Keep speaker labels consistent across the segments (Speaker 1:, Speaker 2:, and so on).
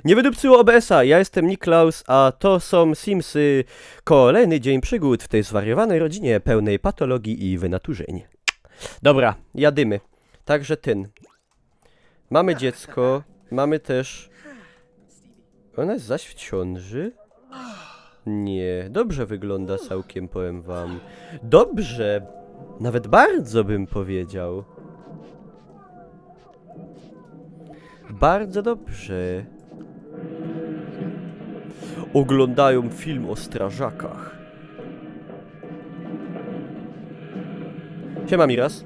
Speaker 1: Nie wydupcyło OBS-a, ja jestem Niklaus, a to są Simsy. Kolejny dzień przygód w tej zwariowanej rodzinie pełnej patologii i wynaturzeń. Dobra, jadymy. Także ten. Mamy dziecko, mamy też... Ona jest zaś w ciąży? Nie, dobrze wygląda całkiem, powiem wam. Dobrze, nawet bardzo bym powiedział. Bardzo dobrze. Oglądają film o strażakach. Siema, Miras.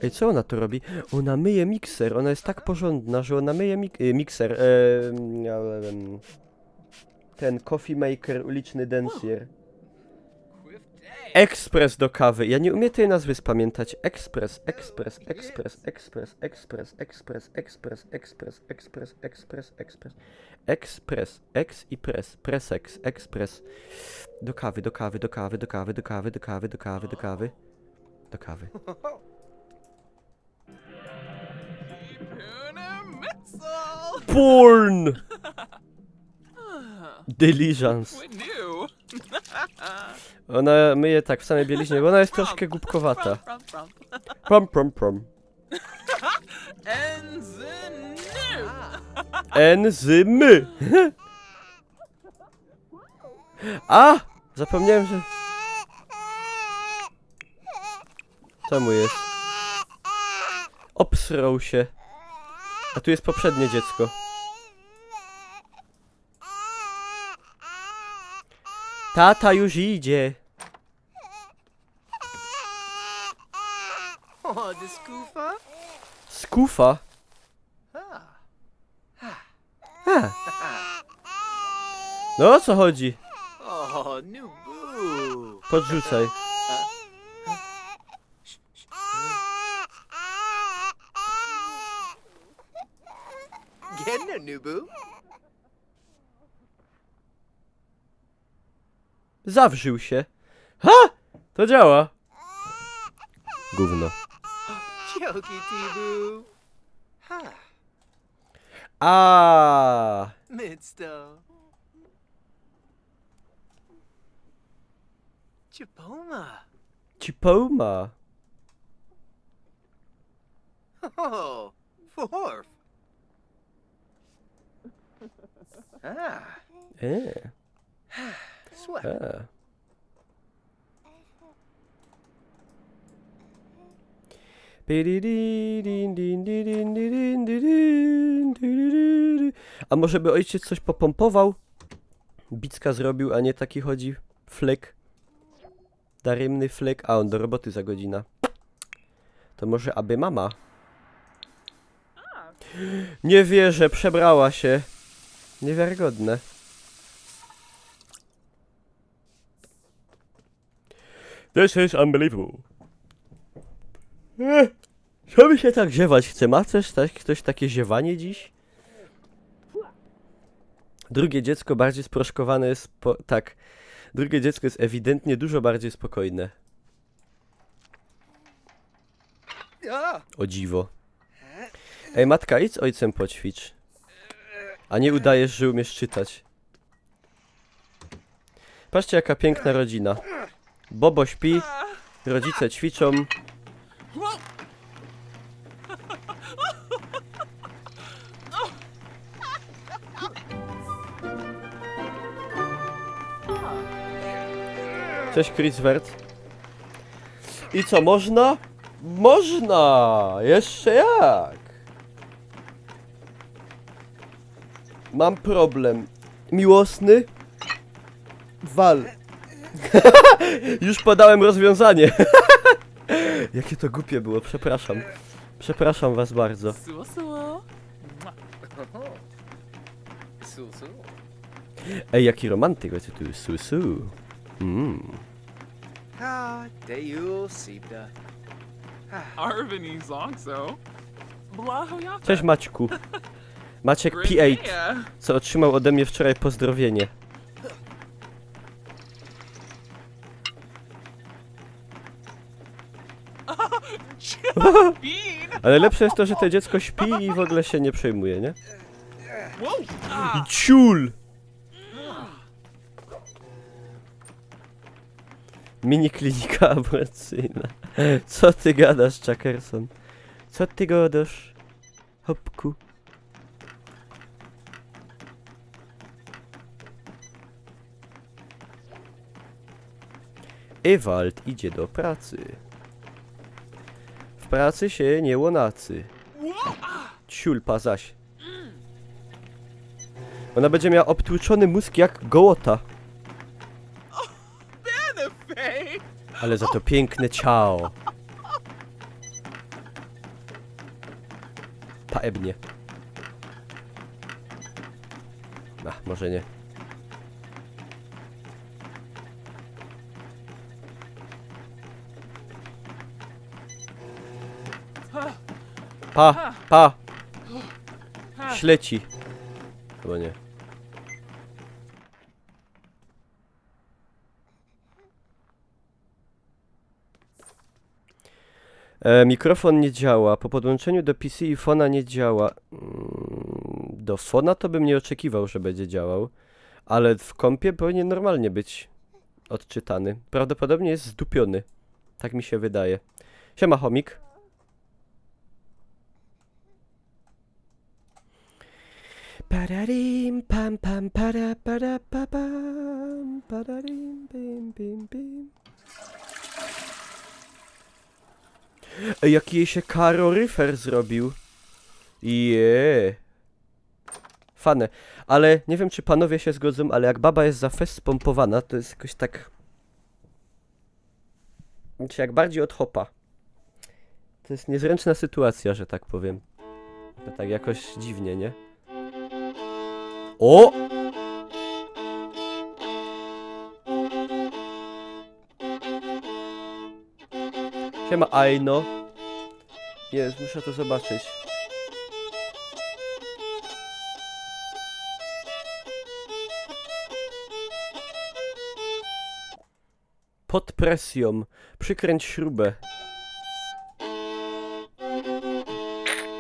Speaker 1: Ej, co ona tu robi? Ona myje mikser. Ona jest tak porządna, że ona myje mikser. Ten coffee maker, uliczny densier. Ekspres do kawy. Ja nie umiem tej nazwy spamiętać. Ekspres. Eks i pres. Presex. Ekspres. Do kawy. Porn! Diligence. Ona myje tak w samej bieliźnie, bo ona jest troszkę głupkowata. Prom. Enzymy! A! Zapomniałem, że... Co mu jest? Obsrał się. A tu jest poprzednie dziecko. Tata już idzie.
Speaker 2: Oh, the skufa?
Speaker 1: Skufa? No o co chodzi?
Speaker 2: Oh, new boo.
Speaker 1: Podrzucaj.
Speaker 2: Get no new boo.
Speaker 1: Zawrzył się. Ha! To działa. Gówno.
Speaker 2: Jokey tea boo. Ha,
Speaker 1: A.
Speaker 2: midsto. Chipoma.
Speaker 1: Cipoma.
Speaker 2: Oh, forf. Sweat. A może by ojciec coś popompował? Bicka zrobił, a nie taki chodzi flyk. Daremny flyk, a on do roboty za godzinę. To może aby mama? Nie wierzę, przebrała się. Niewiarygodne. This is unbelievable. Co mi się tak ziewać chce? Ma ktoś takie ziewanie dziś? Drugie dziecko bardziej sproszkowane jest... Tak. Drugie dziecko jest ewidentnie dużo bardziej spokojne. O dziwo. Ej, matka, idź z ojcem poćwicz. A nie udajesz, że umiesz czytać. Patrzcie, jaka piękna rodzina. Bobo śpi, rodzice ćwiczą. Cześć, Chriswert. I co, można? Można! Jeszcze jak? Mam problem. Miłosny? Wal. Już podałem rozwiązanie. Jakie to głupie było, przepraszam. Przepraszam was bardzo. Su.
Speaker 1: Ej, jaki romantyk, wiecie tu, su.
Speaker 2: Deyu sibda.
Speaker 3: Arvini Zongso. Blahoyata.
Speaker 1: Cześć Maćku. Maciek P8, co otrzymał ode mnie wczoraj pozdrowienie.
Speaker 3: Bean.
Speaker 1: Ale lepsze jest to, że to dziecko śpi i w ogóle się nie przejmuje, nie?
Speaker 3: Whoa!
Speaker 1: I ciul! Mini klinika aborcyjna. Co ty gadasz, Chuckerson? Co ty gadasz? Hopku. Ewald idzie do pracy. W pracy się nie łonacy. Ciulpa zaś. Ona będzie miała obtłuczony mózg jak gołota.
Speaker 3: Benefit!
Speaker 1: Ale za to piękne ciało. Paebnie. Może nie. Pa! Śleci. Chyba nie. Mikrofon nie działa. Po podłączeniu do PC i fona nie działa. Do fona to bym nie oczekiwał, że będzie działał. Ale w kompie powinien normalnie być odczytany. Prawdopodobnie jest zdupiony. Tak mi się wydaje. Siema, chomik. Pararim pam pam para para pa pam pararim bim bim bim. Ej, jaki jej się karoryfer zrobił. Fane. Ale nie wiem, czy panowie się zgodzą, ale jak baba jest za fest spompowana, to jest jakoś tak... Znaczy jak bardziej od hopa. To jest niezręczna sytuacja, że tak powiem. To tak jakoś dziwnie, nie? O! Siema, Aino. Jest, muszę to zobaczyć. Pod presją. Przykręć śrubę.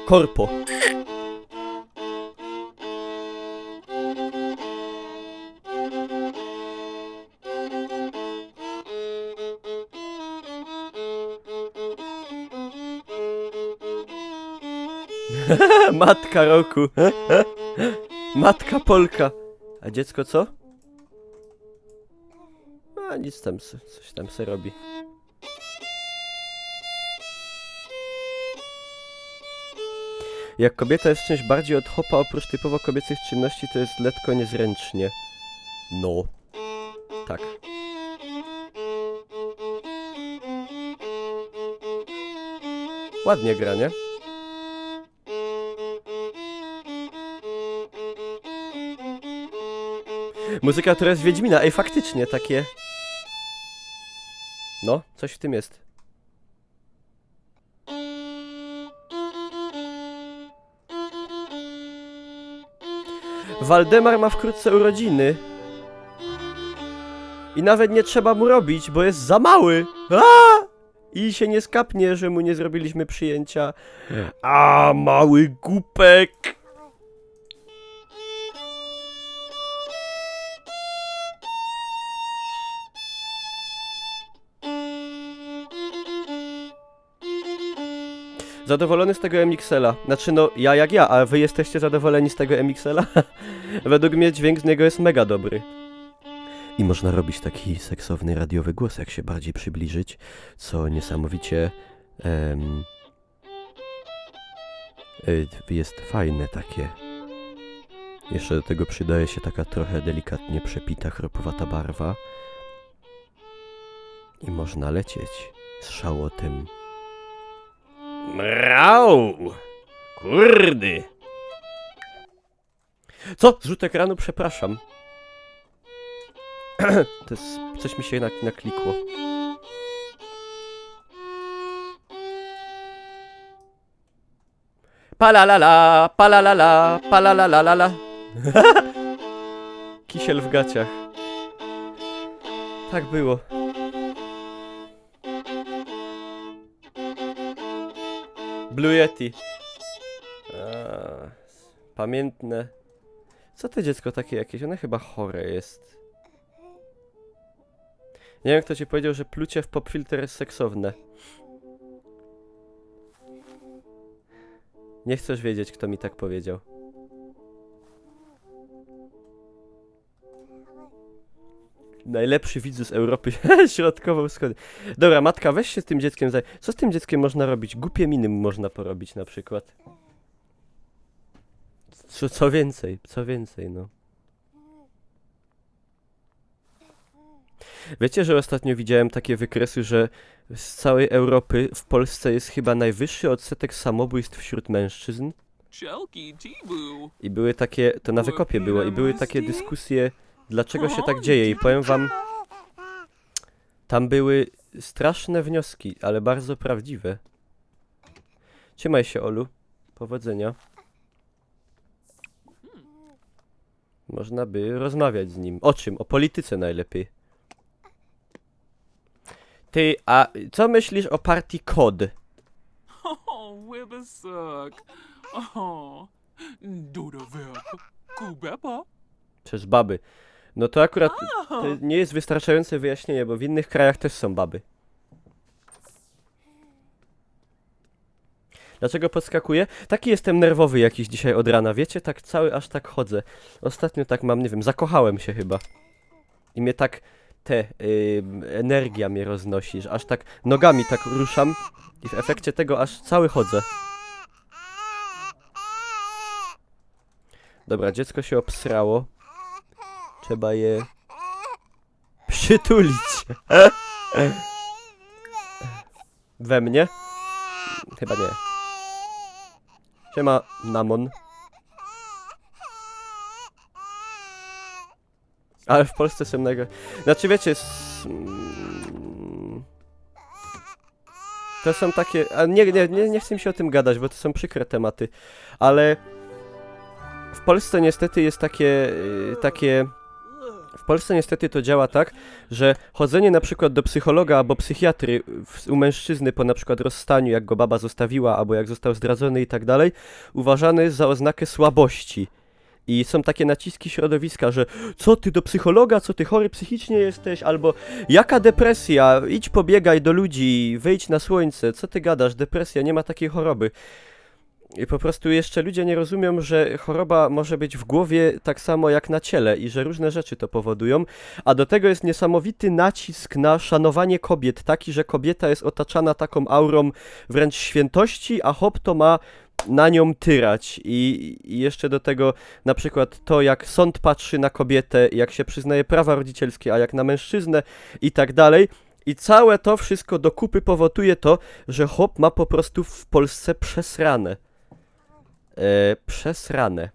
Speaker 1: Korpo. Matka roku. Matka Polka. A dziecko co? A nic tam, coś tam se robi. Jak kobieta jest czymś bardziej od hopa oprócz typowo kobiecych czynności, to jest letko niezręcznie. No. Tak. Ładnie gra, nie? Muzyka, która jest z Wiedźmina. Ej, faktycznie takie... No, coś w tym jest. Waldemar ma wkrótce urodziny. I nawet nie trzeba mu robić, bo jest za mały. I się nie skapnie, że mu nie zrobiliśmy przyjęcia. A, mały głupek. Zadowolony z tego MXL-a. Znaczy no, ja jak ja, a wy jesteście zadowoleni z tego MXL-a? Według mnie dźwięk z niego jest mega dobry. I można robić taki seksowny radiowy głos, jak się bardziej przybliżyć, co niesamowicie jest fajne takie. Jeszcze do tego przydaje się taka trochę delikatnie przepita, chropowata barwa. I można lecieć z szałotem. Mrau! Kurdy! Co? Zrzut ekranu? Przepraszam. To jest... coś mi się naklikło. Palalala, palalala, palalalalala. Kisiel w gaciach. Tak było. Blue Yeti. A, pamiętne. Co to dziecko takie jakieś? One chyba chore jest. Nie wiem, kto ci powiedział, że plucie w popfilter jest seksowne. Nie chcesz wiedzieć, kto mi tak powiedział. Najlepszy widz z Europy Środkowo-Wschodniej. Dobra, matka, weź się z tym dzieckiem zaj... Co z tym dzieckiem można robić? Głupie miny mu można porobić na przykład. Co więcej, no. Wiecie, że ostatnio widziałem takie wykresy, że z całej Europy w Polsce jest chyba najwyższy odsetek samobójstw wśród mężczyzn?
Speaker 3: Czelki, Tibu.
Speaker 1: I były takie, to na wykopie było, i były takie dyskusje, dlaczego się tak dzieje. I powiem wam, tam były straszne wnioski, ale bardzo prawdziwe. Trzymaj się, Olu. Powodzenia. Można by rozmawiać z nim. O czym? O polityce najlepiej. Ty, a co myślisz o partii KOD?
Speaker 3: Oh, Wibbesuck. Oh, Dudowip. Kubepa.
Speaker 1: Przez baby. No to akurat to nie jest wystarczające wyjaśnienie, bo w innych krajach też są baby. Dlaczego podskakuję? Taki jestem nerwowy jakiś dzisiaj od rana, wiecie? Tak cały aż tak chodzę. Ostatnio tak mam, nie wiem, zakochałem się chyba. I mnie tak energia mnie roznosi, że aż tak nogami tak ruszam i w efekcie tego aż cały chodzę. Dobra, dziecko się obsrało. Trzeba je przytulić. We mnie? Chyba nie. Siema, Namon. Ale w Polsce są Znaczy wiecie... To są takie... A nie chcę mi się o tym gadać, bo to są przykre tematy. Ale... W Polsce niestety jest takie... W Polsce niestety to działa tak, że chodzenie na przykład do psychologa albo psychiatry u mężczyzny po na przykład rozstaniu, jak go baba zostawiła, albo jak został zdradzony i tak dalej, uważane jest za oznakę słabości. I są takie naciski środowiska, że co ty do psychologa, co ty chory psychicznie jesteś, albo jaka depresja, idź pobiegaj do ludzi, wyjdź na słońce, co ty gadasz, depresja, nie ma takiej choroby. I po prostu jeszcze ludzie nie rozumią, że choroba może być w głowie tak samo jak na ciele i że różne rzeczy to powodują, a do tego jest niesamowity nacisk na szanowanie kobiet, taki, że kobieta jest otaczana taką aurą wręcz świętości, a hop to ma na nią tyrać i jeszcze do tego na przykład to, jak sąd patrzy na kobietę, jak się przyznaje prawa rodzicielskie, a jak na mężczyznę i tak dalej. I całe to wszystko do kupy powoduje to, że hop ma po prostu w Polsce przesrane. Przesrane.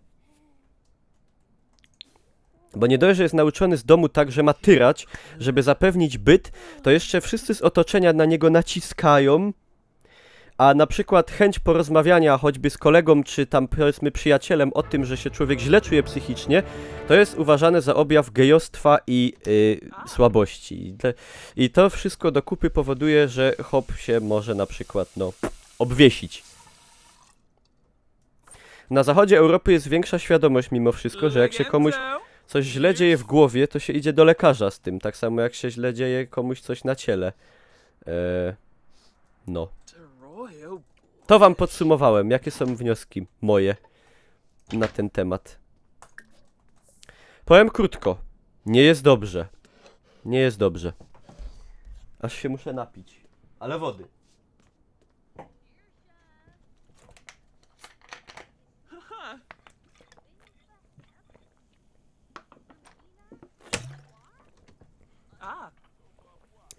Speaker 1: Bo nie dość, że jest nauczony z domu tak, że ma tyrać, żeby zapewnić byt, to jeszcze wszyscy z otoczenia na niego naciskają, a na przykład chęć porozmawiania choćby z kolegą, czy tam powiedzmy przyjacielem o tym, że się człowiek źle czuje psychicznie, to jest uważane za objaw gejostwa i słabości. I to wszystko do kupy powoduje, że hop się może na przykład, no, obwiesić. Na zachodzie Europy jest większa świadomość mimo wszystko, że jak się komuś coś źle dzieje w głowie, to się idzie do lekarza z tym, tak samo jak się źle dzieje komuś coś na ciele. No. To wam podsumowałem, jakie są wnioski moje na ten temat. Powiem krótko, nie jest dobrze. Nie jest dobrze. Aż się muszę napić, ale wody.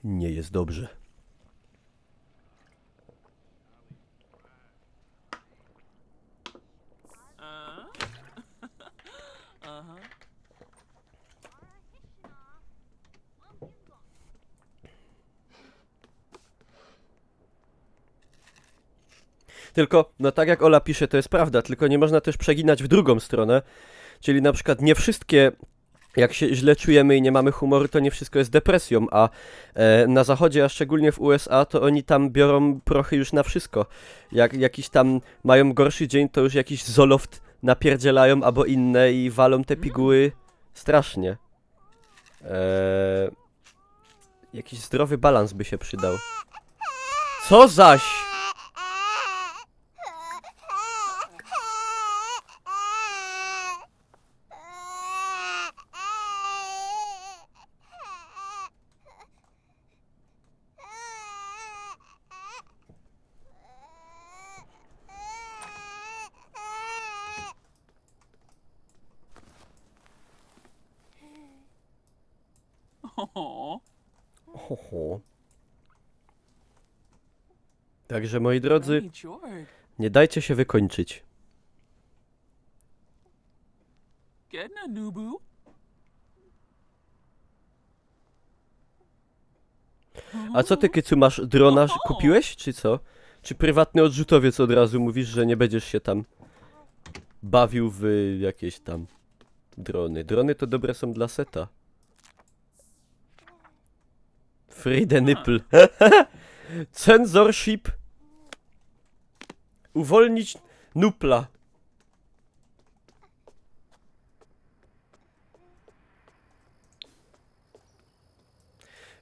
Speaker 1: Nie jest dobrze. Tylko, no tak jak Ola pisze, to jest prawda, tylko nie można też przeginać w drugą stronę. Czyli na przykład nie wszystkie
Speaker 2: jak się źle czujemy i nie mamy humoru, to nie wszystko jest depresją, a na zachodzie, a szczególnie w USA, to oni tam biorą prochy już na wszystko. Jak jakiś tam mają gorszy dzień, to już jakiś Zoloft napierdzielają albo inne i walą te piguły strasznie. Jakiś zdrowy balans by się przydał. Co zaś?
Speaker 3: Oh,
Speaker 2: Oho. Także moi drodzy,
Speaker 3: hey, George,
Speaker 2: nie dajcie się wykończyć.
Speaker 3: getting a new boo?
Speaker 2: A co ty, Kycu, masz drona kupiłeś, czy co? Czy prywatny odrzutowiec od razu mówisz, że nie będziesz się tam bawił w jakieś tam drony? Drony to dobre są dla seta. Free the nipple. Censorship. Uwolnić nupla.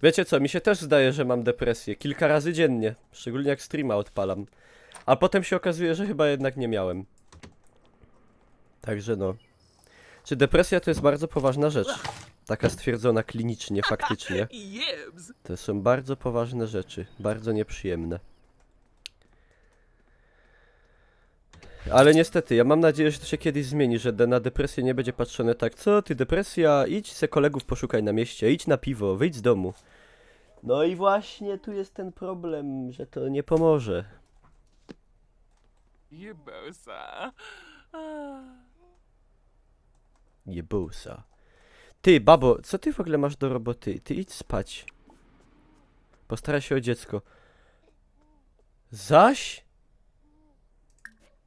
Speaker 2: Wiecie co, mi się też zdaje, że mam depresję. Kilka razy dziennie. Szczególnie jak streama odpalam. A potem się okazuje, że chyba jednak nie miałem. Także no. Czy depresja to jest bardzo poważna rzecz? Taka stwierdzona klinicznie, faktycznie.
Speaker 3: Yibs!
Speaker 2: To są bardzo poważne rzeczy. Bardzo nieprzyjemne. Ale niestety, ja mam nadzieję, że to się kiedyś zmieni, że na depresję nie będzie patrzone tak: co ty, depresja, idź se kolegów poszukaj na mieście, idź na piwo, wyjdź z domu. No i właśnie tu jest ten problem, że to nie pomoże.
Speaker 3: Yibosa.
Speaker 2: Jebusa. Ty, babo, co ty w ogóle masz do roboty? Ty idź spać. Postaraj się o dziecko. Zaś?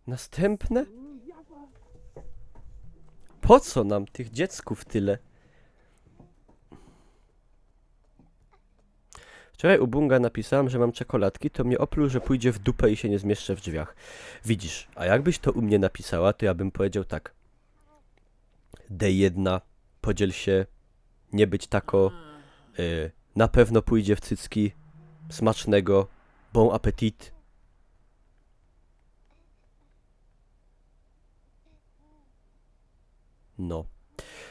Speaker 2: Następne? Po co nam tych dziecków tyle? Wczoraj u Bunga napisałem, że mam czekoladki, to mnie opluł, że pójdzie w dupę i się nie zmieszczę w drzwiach. Widzisz, a jakbyś to u mnie napisała, to ja bym powiedział tak. D1, podziel się, nie być tako, na pewno pójdzie w cycki, smacznego, bon appetit. No.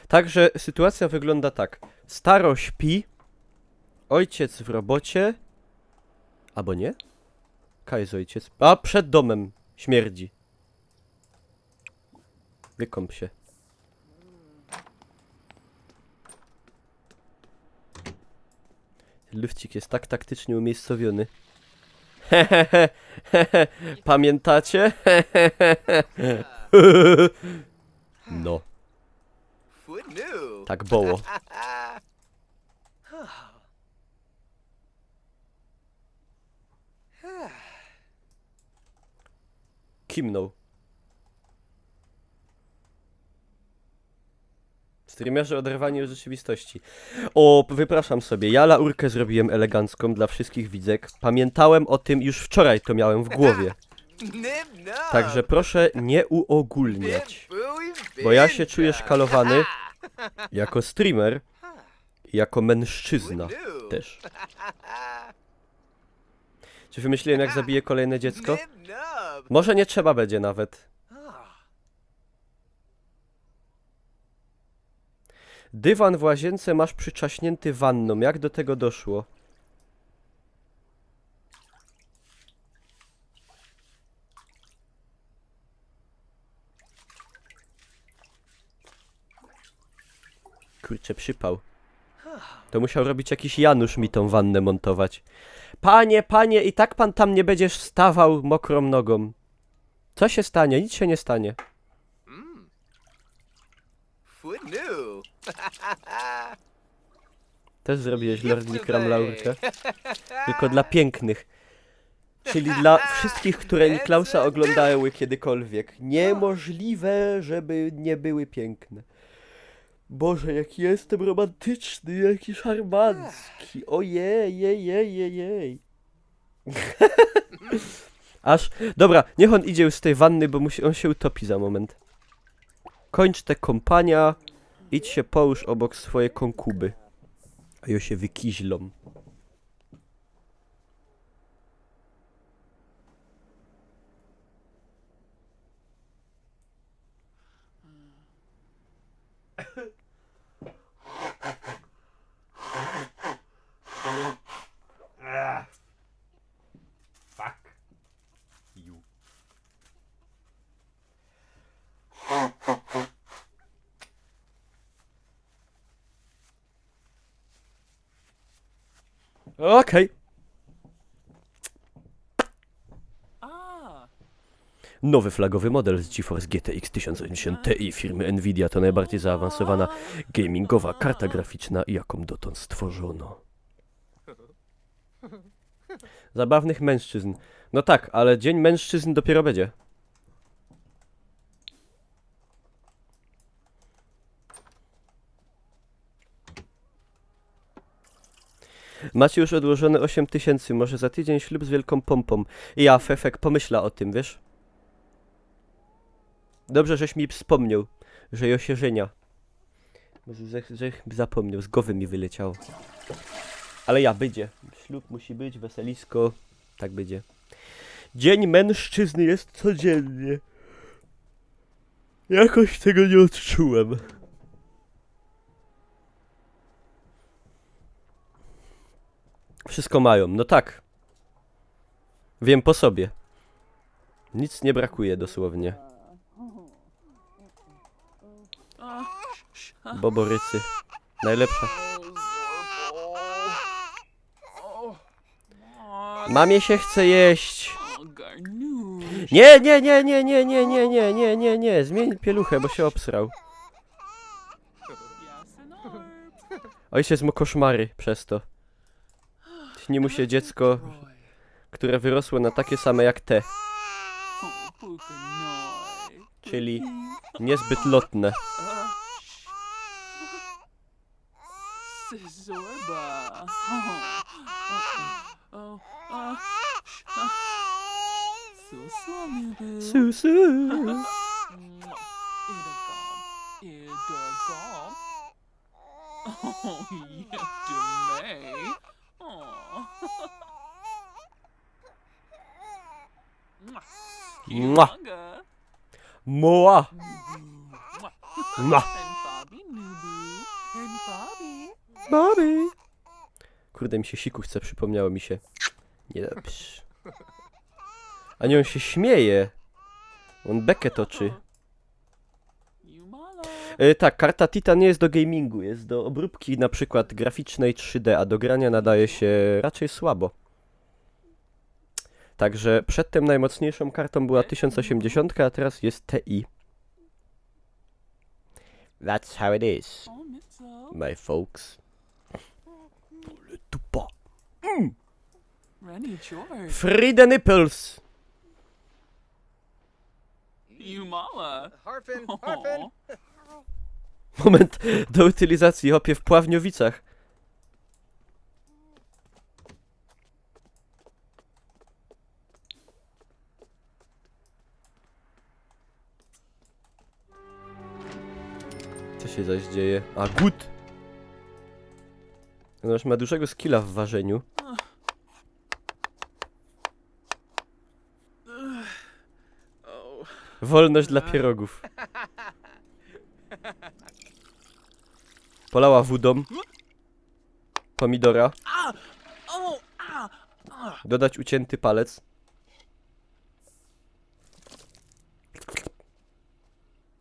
Speaker 2: Także sytuacja wygląda tak. Staro śpi, ojciec w robocie, albo nie? Kaj jest ojciec? A, przed domem śmierdzi. Wykąp się. Lufcik jest tak taktycznie umiejscowiony. Hehehe, pamiętacie? No,
Speaker 4: Foot new.
Speaker 2: tak było. Kimnął. Streamerzy oderwani od rzeczywistości. O, wypraszam sobie, ja laurkę zrobiłem elegancką dla wszystkich widzek. Pamiętałem o tym już wczoraj, to miałem w głowie.
Speaker 4: Nib nub.
Speaker 2: Także proszę nie uogólniać.
Speaker 4: Bib booey
Speaker 2: Bo ja się
Speaker 4: binja.
Speaker 2: czuję szkalowany jako streamer i jako mężczyzna
Speaker 4: New.
Speaker 2: też. Czy wymyśliłem, jak zabiję kolejne dziecko?
Speaker 4: Nib nub.
Speaker 2: Może nie trzeba będzie nawet. Dywan w łazience masz przyczaśnięty wanną. Jak do tego doszło? Kurczę, przypał. To musiał robić jakiś Janusz mi tą wannę montować. Panie, panie, i tak pan tam nie będziesz stawał mokrą nogą. Co się stanie? Nic się nie stanie.
Speaker 4: Foot new.
Speaker 2: Też zrobiłeś Lord Nikram laurkę. Tylko dla pięknych. Czyli dla wszystkich, które Niklausa oglądały kiedykolwiek. Niemożliwe, żeby nie były piękne. Boże, jaki jestem romantyczny, jaki szarmancki. Ojej, jej, jej, jej, jej. Aż, dobra, niech on idzie już z tej wanny, bo on się utopi za moment. Kończ te kąpania, idź się połóż obok swojej konkuby. A ja się wykiźlą.
Speaker 1: Fuck you.
Speaker 2: Okej.
Speaker 3: Ah.
Speaker 2: Nowy flagowy model z GeForce GTX 1080 Ti firmy Nvidia to najbardziej zaawansowana gamingowa karta graficzna, jaką dotąd stworzono. Zabawnych mężczyzn. No tak, ale Dzień Mężczyzn dopiero będzie. Macie już odłożone 8000, może za tydzień ślub z wielką pompą. I ja, Fefek, pomyśla o tym, wiesz? Dobrze, żeś mi wspomniał, że ja się żenia. Że zapomniał, z głowy mi wyleciało. Ale ja, będzie. Ślub musi być, weselisko. Tak będzie. Dzień Mężczyzny jest codziennie. Jakoś tego nie odczułem. Wszystko mają, no tak. Wiem po sobie. Nic nie brakuje dosłownie. Boborycy. Najlepsza. Mamie się chce jeść.
Speaker 3: Oh, Garnouche.
Speaker 2: Nie, nie, nie, nie, nie, nie, nie, nie, nie, nie, nie. Zmień pieluchę, bo się obsrał.
Speaker 3: Yes, and orb.
Speaker 2: Ojciec mu koszmary przez to. Śni mu się dziecko,
Speaker 3: Roy.
Speaker 2: które wyrosło na takie same jak te.
Speaker 3: Oh, Pukanoi.
Speaker 2: Czyli niezbyt lotne.
Speaker 3: Zorba. Oh, so slummy,
Speaker 2: Susu.
Speaker 3: Idagom. Oh, yeah, to me. Oh.
Speaker 2: Mwah.
Speaker 3: Manga.
Speaker 2: Moa.
Speaker 3: Mwah.
Speaker 2: Mwah.
Speaker 3: And Bobby Nubu. And Bobby.
Speaker 2: Bobby. Kurde, mi się siku chce, przypomniało mi się. Niedobrze. A nie, on się śmieje. On bekę toczy.
Speaker 3: Yumala.
Speaker 2: Tak, karta Titan nie jest do gamingu, jest do obróbki na przykład graficznej 3D, a do grania nadaje się raczej słabo. Także przedtem najmocniejszą kartą była 1080, a teraz jest Ti. That's how it is,
Speaker 3: Oh, Mitzel.
Speaker 2: my folks. Ale dupa.
Speaker 3: Rennie George.
Speaker 2: Free the nipples.
Speaker 3: Yumala.
Speaker 4: Harfin,
Speaker 3: Oh.
Speaker 4: harfin.
Speaker 2: Moment do utylizacji, hopie w Pławniowicach. Co się zaś dzieje? A, gut! On już ma dużego skilla w ważeniu.
Speaker 3: Oh.
Speaker 2: Wolność dla pierogów. Polała wódą. Pomidora.
Speaker 3: Oh. Ah.
Speaker 2: Dodać ucięty palec.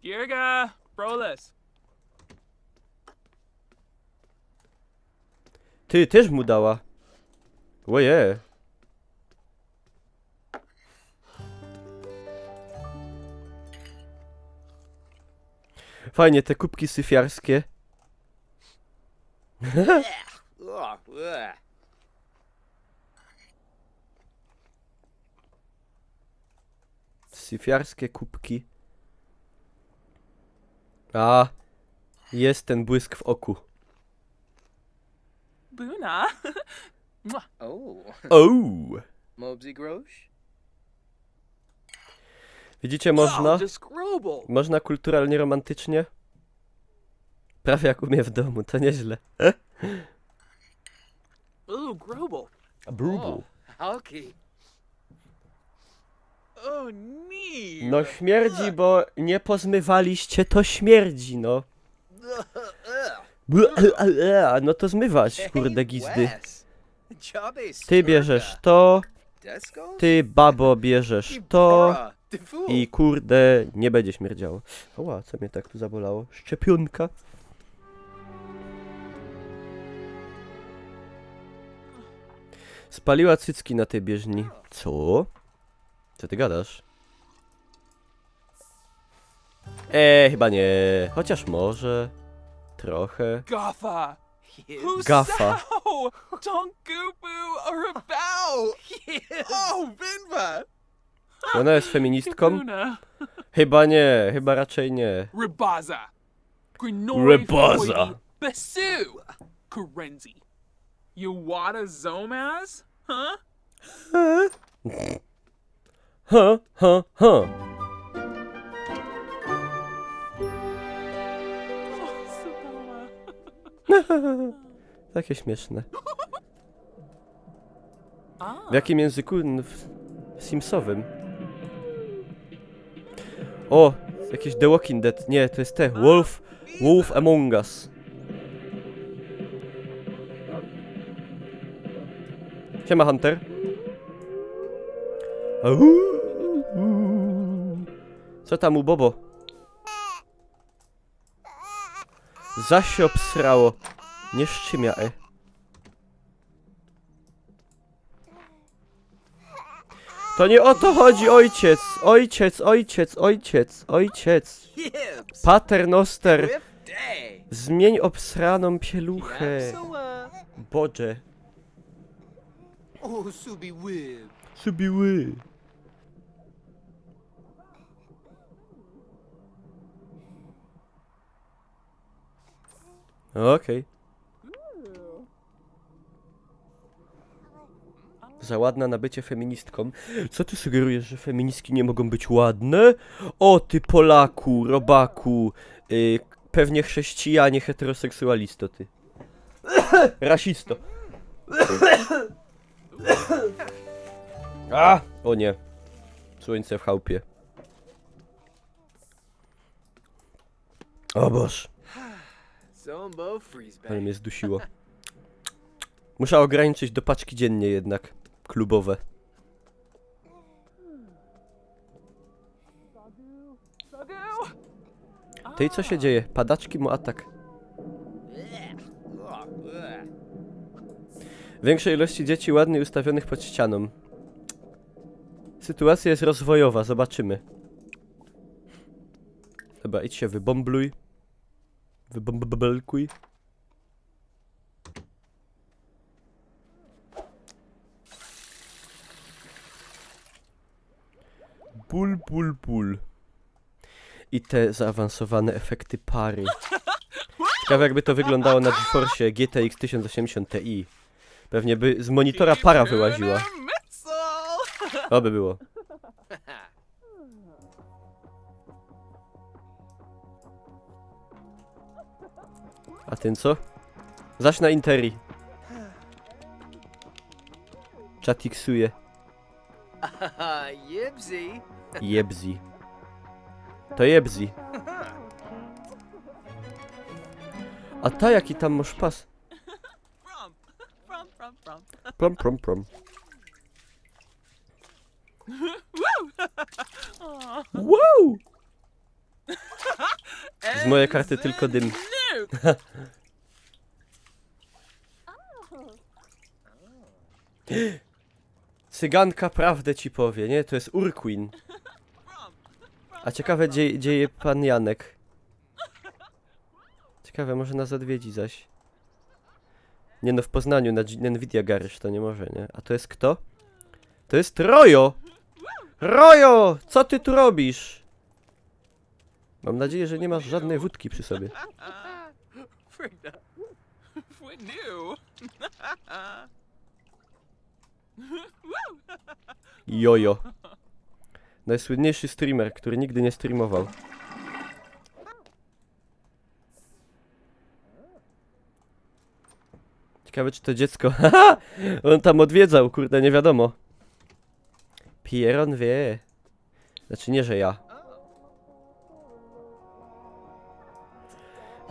Speaker 3: Yerga. Brolis.
Speaker 2: Ty, też mu dała. Oje. Fajnie, te kubki syfiarskie.
Speaker 4: Ugh, ugh.
Speaker 2: Syfiarskie kubki. A,
Speaker 1: Jest ten błysk w oku.
Speaker 3: Buna. Mwah.
Speaker 4: Oh,
Speaker 1: Ouu!
Speaker 4: Mobsy Grosh?
Speaker 1: Widzicie, można?
Speaker 3: Oh, just Grobel.
Speaker 1: Można kulturalnie, romantycznie? Prawie jak u mnie w domu, to nieźle.
Speaker 3: Ooh, Grobel.
Speaker 4: Oh, Halky.
Speaker 3: Oh, neat.
Speaker 1: No śmierdzi, bo nie pozmywaliście, to śmierdzi, no. No to zmywać, kurde gizdy.
Speaker 4: Wes. Jobby
Speaker 1: Ty bierzesz to,
Speaker 4: Desco?
Speaker 1: ty babo bierzesz to
Speaker 4: Bora, the fool.
Speaker 1: i kurde nie będzie śmierdziało. Oła, co mnie tak tu zabolało? Szczepionka. Spaliła cycki na tej bieżni. Co? Co ty gadasz? Chyba nie. Chociaż może. Trochę.
Speaker 3: Gaffa.
Speaker 4: Yes.
Speaker 3: Who's
Speaker 1: Gaffa.
Speaker 3: Sao? Tongupu or about?
Speaker 4: Yes.
Speaker 3: Oh, Vinva.
Speaker 1: Ona jest feministką?
Speaker 3: Buna.
Speaker 1: Chyba nie, chyba raczej nie.
Speaker 3: Ribaza. Grinori
Speaker 1: Ribaza.
Speaker 3: Foidi. Besu. Karenzi. Yuwata Zomaz? Huh?
Speaker 1: Ha, ha, ha.
Speaker 3: Oh, Sabella.
Speaker 1: Takie śmieszne.
Speaker 3: Ah.
Speaker 1: W jakim języku? W Simsowym. O, jakieś The Walking Dead. Nie, to jest te. Wolf Among Us. Siema, Hunter. Au. Co tam u Bobo? Zaś się obsrało. Nie szczymia, To nie o to chodzi, ojciec! Ojciec, ojciec, ojciec, ojciec!
Speaker 4: Yips.
Speaker 1: Paternoster!
Speaker 4: Whip day.
Speaker 1: Zmień obsraną pieluchę!
Speaker 4: So,
Speaker 1: Boże!
Speaker 4: oh, Subi Whip.
Speaker 1: Subiły! Okej. Za ładna na bycie feministką. Co ty sugerujesz, że feministki nie mogą być ładne? O ty Polaku, robaku, pewnie chrześcijanie, heteroseksualisto ty. Rasisto. A! O nie. Słońce w chałupie. O Boż,
Speaker 4: Zombo freeze
Speaker 1: ale
Speaker 4: bag.
Speaker 1: mnie zdusiło. Muszę ograniczyć do paczki dziennie jednak. Klubowe. Ty, co się dzieje? Padaczki mu atak.
Speaker 4: Oh, ugh.
Speaker 1: Większej ilości dzieci ładnie ustawionych pod ścianą. Sytuacja jest rozwojowa, zobaczymy. Dobra, idź się wybombluj. Wybombelkuj. Pul. I te zaawansowane efekty pary. Ciekawe jakby to wyglądało na GeForce GTX 1080 Ti. Pewnie by z monitora para wyłaziła. Oby było. A ten co? Zaś na Interi. Czatiksuje.
Speaker 4: Yibsy.
Speaker 1: Jebzi. To jebzi. A ta jaki tam masz pas? Prom. Wow! Z mojej karty tylko dym. Cyganka prawdę ci powie, nie? To jest Urquin. A ciekawe gdzie je pan Janek. Ciekawe, może nas odwiedzi zaś. Nie no, w Poznaniu na Nvidia Garage to nie może, nie? A to jest kto? To jest Rojo! Rojo! Co ty tu robisz? Mam nadzieję, że nie masz żadnej wódki przy sobie.
Speaker 3: Frida. What new?
Speaker 1: Jojo. Najsłynniejszy streamer, który nigdy nie streamował. Ciekawe, czy to dziecko... Haha! On tam odwiedzał, kurde, nie wiadomo. Pieron wie. Znaczy nie, że ja.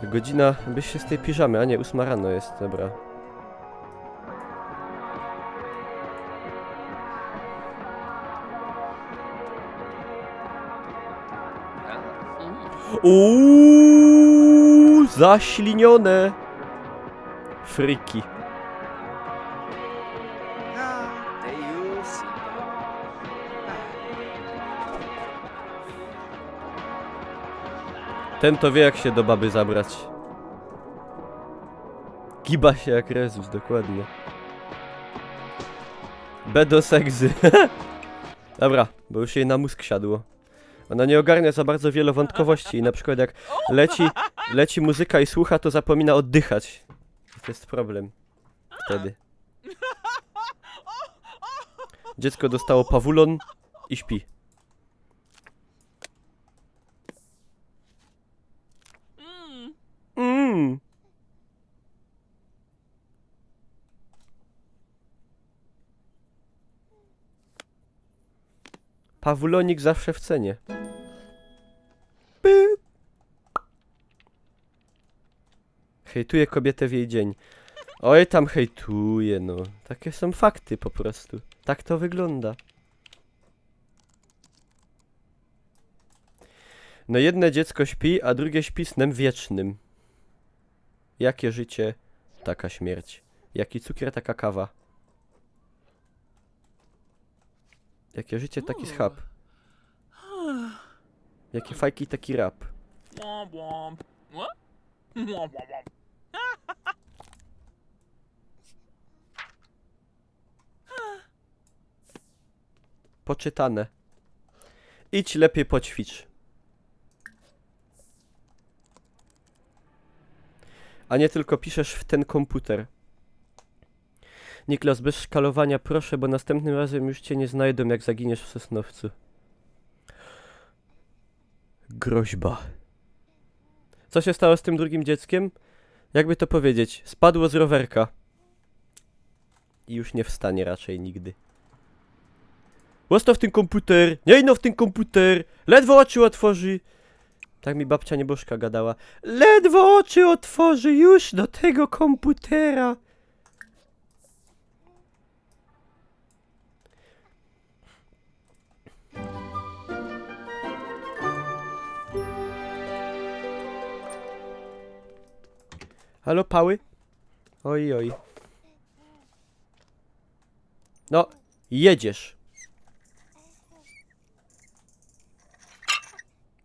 Speaker 1: Godzina, byś się z tej piżamy, a nie, 8 rano jest, dobra. Uuu, zaślinione. Friki.
Speaker 4: There you see.
Speaker 1: Ten to wie, jak się do baby zabrać. Giba się jak Rezus, dokładnie. Bedoseksy. Dobra, bo już jej na mózg siadło. Ona nie ogarnia za bardzo wielowątkowości i na przykład jak leci muzyka i słucha, to zapomina oddychać. I to jest problem. Wtedy. Dziecko dostało pawulon i śpi. Mmm. Pawulonik zawsze w cenie. Pyp. Hejtuje kobietę w jej dzień. Oj, tam hejtuje, no. Takie są fakty po prostu. Tak to wygląda. No jedno dziecko śpi, a drugie śpi snem wiecznym. Jakie życie, taka śmierć. Jaki cukier, taka kawa. Jakie życie, taki schab. Jakie fajki, taki rap.
Speaker 3: Womp womp. What? Womp womp womp.
Speaker 1: Poczytane. Idź lepiej poćwicz. A nie tylko piszesz w ten komputer. Niklas, bez szkalowania proszę, bo następnym razem już cię nie znajdą, jak zaginiesz w Sosnowcu. Groźba. Co się stało z tym drugim dzieckiem? Jakby to powiedzieć? Spadło z rowerka. I już nie wstanie raczej nigdy. Zostaw ten komputer! Nie no w ten komputer! Ledwo oczy otworzy! Tak mi babcia nieboszka gadała. Ledwo oczy otworzy już do tego komputera! Halo, pały? Oj, oj. No, jedziesz.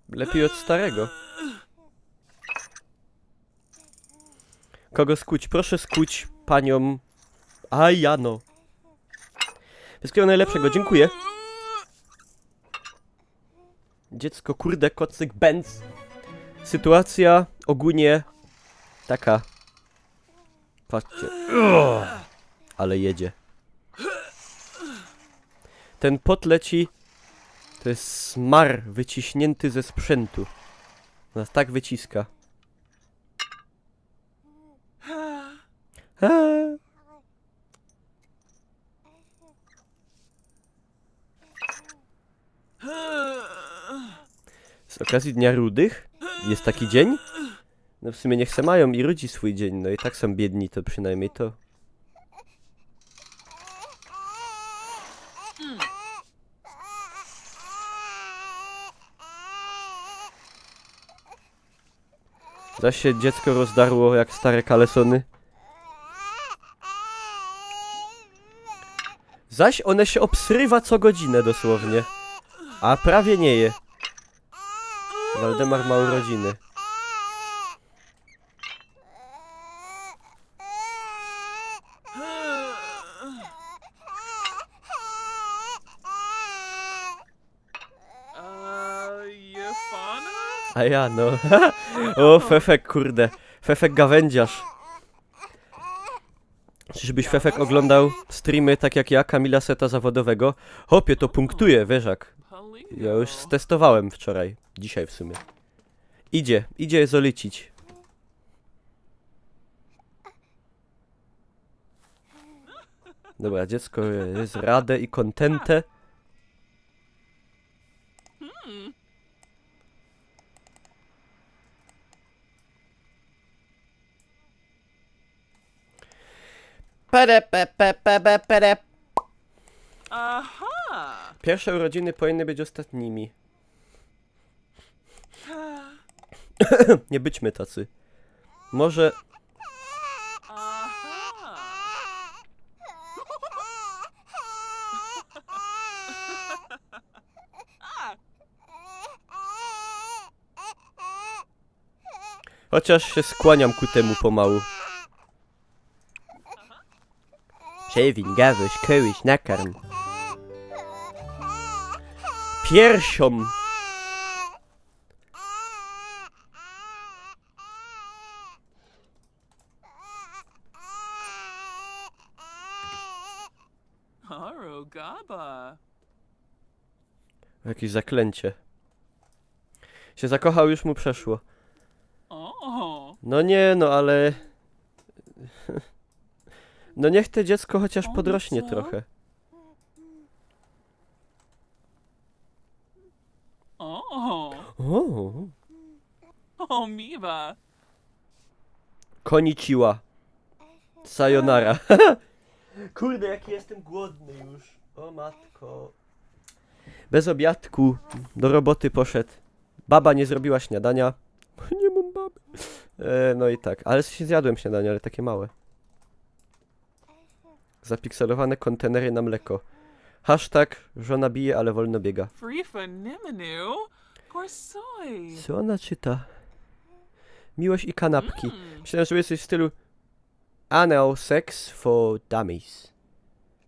Speaker 1: Lepiej od starego. Kogo skuć? Proszę skuć panią Ajano. Wszystkiego najlepszego, dziękuję. Dziecko, kurde, kocyk, Benz. Sytuacja ogólnie taka. Patrzcie. Ale jedzie. Ten pot leci. To jest smar wyciśnięty ze sprzętu. Nas tak wyciska. Z okazji Dnia Rudych jest taki dzień. No w sumie niech se mają i rudzi swój dzień. No i tak są biedni, to przynajmniej to. Zaś się dziecko rozdarło jak stare kalesony. Zaś one się obsrywa co godzinę dosłownie. A prawie nie je. Waldemar ma urodziny.
Speaker 3: You fana?
Speaker 1: A ja no. O, Fefek, kurde. Fefek gawędziarz. Czyżbyś Fefek oglądał streamy tak jak ja, Kamila Seta zawodowego? Hopie, to punktuje, wieszak. Ja już stestowałem wczoraj. Dzisiaj w sumie. Idzie zolicić. Dobra, dziecko jest radę i kontentę. Pere.
Speaker 3: Aha!
Speaker 1: Pierwsze urodziny powinny być ostatnimi. Nie bądźmy tacy. Może...
Speaker 3: Aha!
Speaker 1: Chociaż się skłaniam ku temu pomału. Przewin, gawuś, kołyś, nakarm. Piersią!
Speaker 3: Arugaba.
Speaker 1: Jakieś zaklęcie. Się zakochał, już mu przeszło.
Speaker 3: Oh.
Speaker 1: No nie, no ale... No niech te dziecko chociaż podrośnie trochę.
Speaker 3: Oh.
Speaker 1: O,
Speaker 3: Oh, Miwa.
Speaker 1: koniciła. Sayonara. Kurde, jaki jestem głodny już. O matko. Bez obiadku. Do roboty poszedł. Baba nie zrobiła śniadania. Nie mam baby. No i tak. Ale się zjadłem śniadanie, ale takie małe. Zapikselowane kontenery na mleko. Hashtag żona bije, ale wolno biega.
Speaker 3: Free for Nimanu. Korsoi.
Speaker 1: Co ona czyta? Miłość i kanapki. Myślałem, że jesteś w stylu Anal sex for dummies.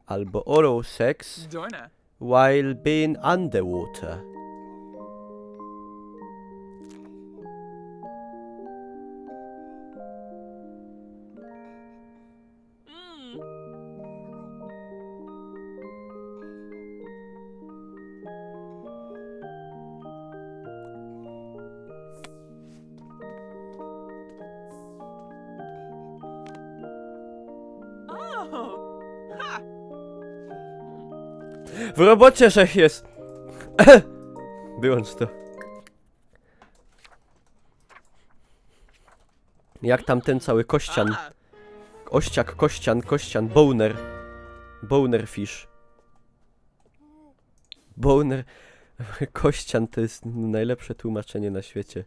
Speaker 1: Albo oral sex
Speaker 3: Dorna.
Speaker 1: while being underwater.
Speaker 3: Oh. Ha.
Speaker 1: W robocie szef jest. Wyłącz to. Jak tam ten cały kościan.
Speaker 3: Ah.
Speaker 1: Ościak, kościan, boner. Boner fish. Boner. Kościan to jest najlepsze tłumaczenie na świecie.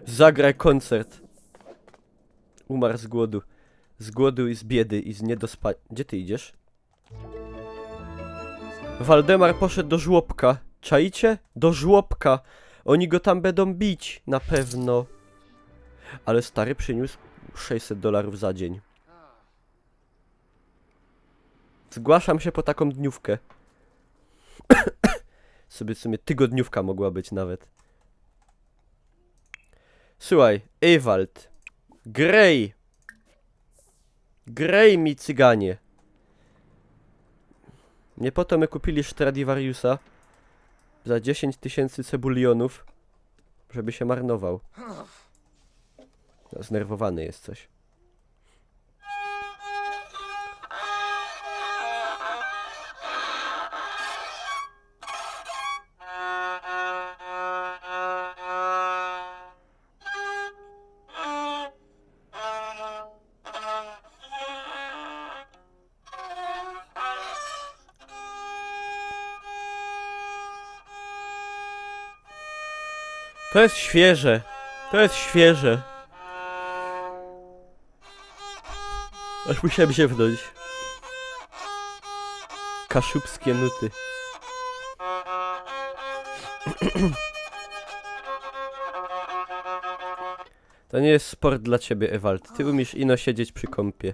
Speaker 1: Zagraj koncert. Umarł z głodu. Z głodu i z biedy i z niedospania. Gdzie ty idziesz? Waldemar poszedł do żłobka. Czaicie? Do żłobka. Oni go tam będą bić. Na pewno. Ale stary przyniósł $600 za dzień. Zgłaszam się po taką dniówkę. sobie w sumie tygodniówka mogła być nawet. Słuchaj, Ewald. Grej. Grej mi cyganie. Nie po to my kupili Stradivariusa za 10 000 cebulionów, żeby się marnował. No, znerwowany jest coś. To jest świeże. To jest świeże. Aż musiałem ziewnąć. Kaszubskie nuty. To nie jest sport dla ciebie, Ewald. Ty umiesz ino siedzieć przy kąpie.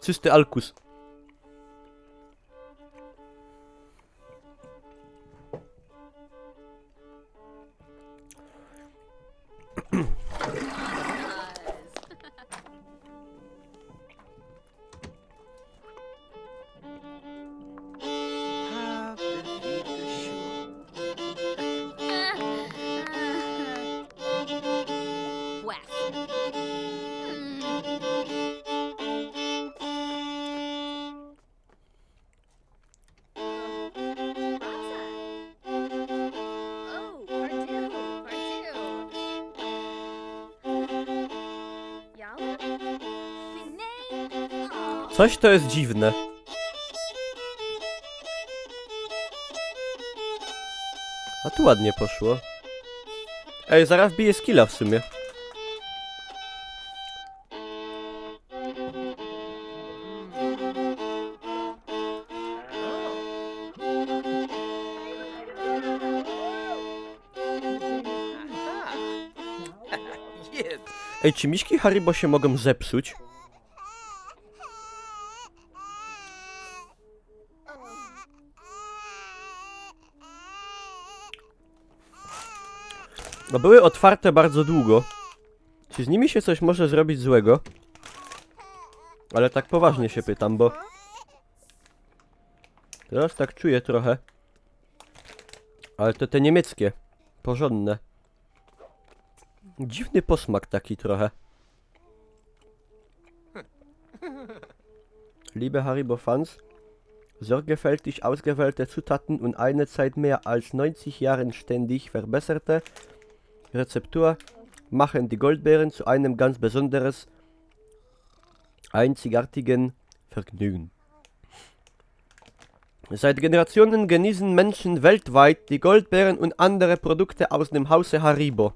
Speaker 1: Cysty Alkus.
Speaker 4: Have defeat the shore.
Speaker 5: Whack. Oh, pardon, pardon. Yalla? Finay? Aw.
Speaker 1: Coś to jest dziwne. A tu ładnie poszło. Ej, zaraz bije skilla w sumie.
Speaker 4: Yes.
Speaker 1: Ej, czy miśki Haribo się mogą zepsuć? No były otwarte bardzo długo. Czy z nimi się coś może zrobić złego? Ale tak poważnie się pytam, bo... Teraz tak czuję trochę. Ale to te niemieckie. Porządne. Dziwny posmak taki trochę. Liebe Haribo-Fans, sorgfältig ausgewählte Zutaten und eine seit mehr als 90 Jahren ständig verbesserte Rezeptur machen die Goldbeeren zu einem ganz besonderes, einzigartigen Vergnügen. Seit Generationen genießen Menschen weltweit die Goldbeeren und andere Produkte aus dem Hause Haribo.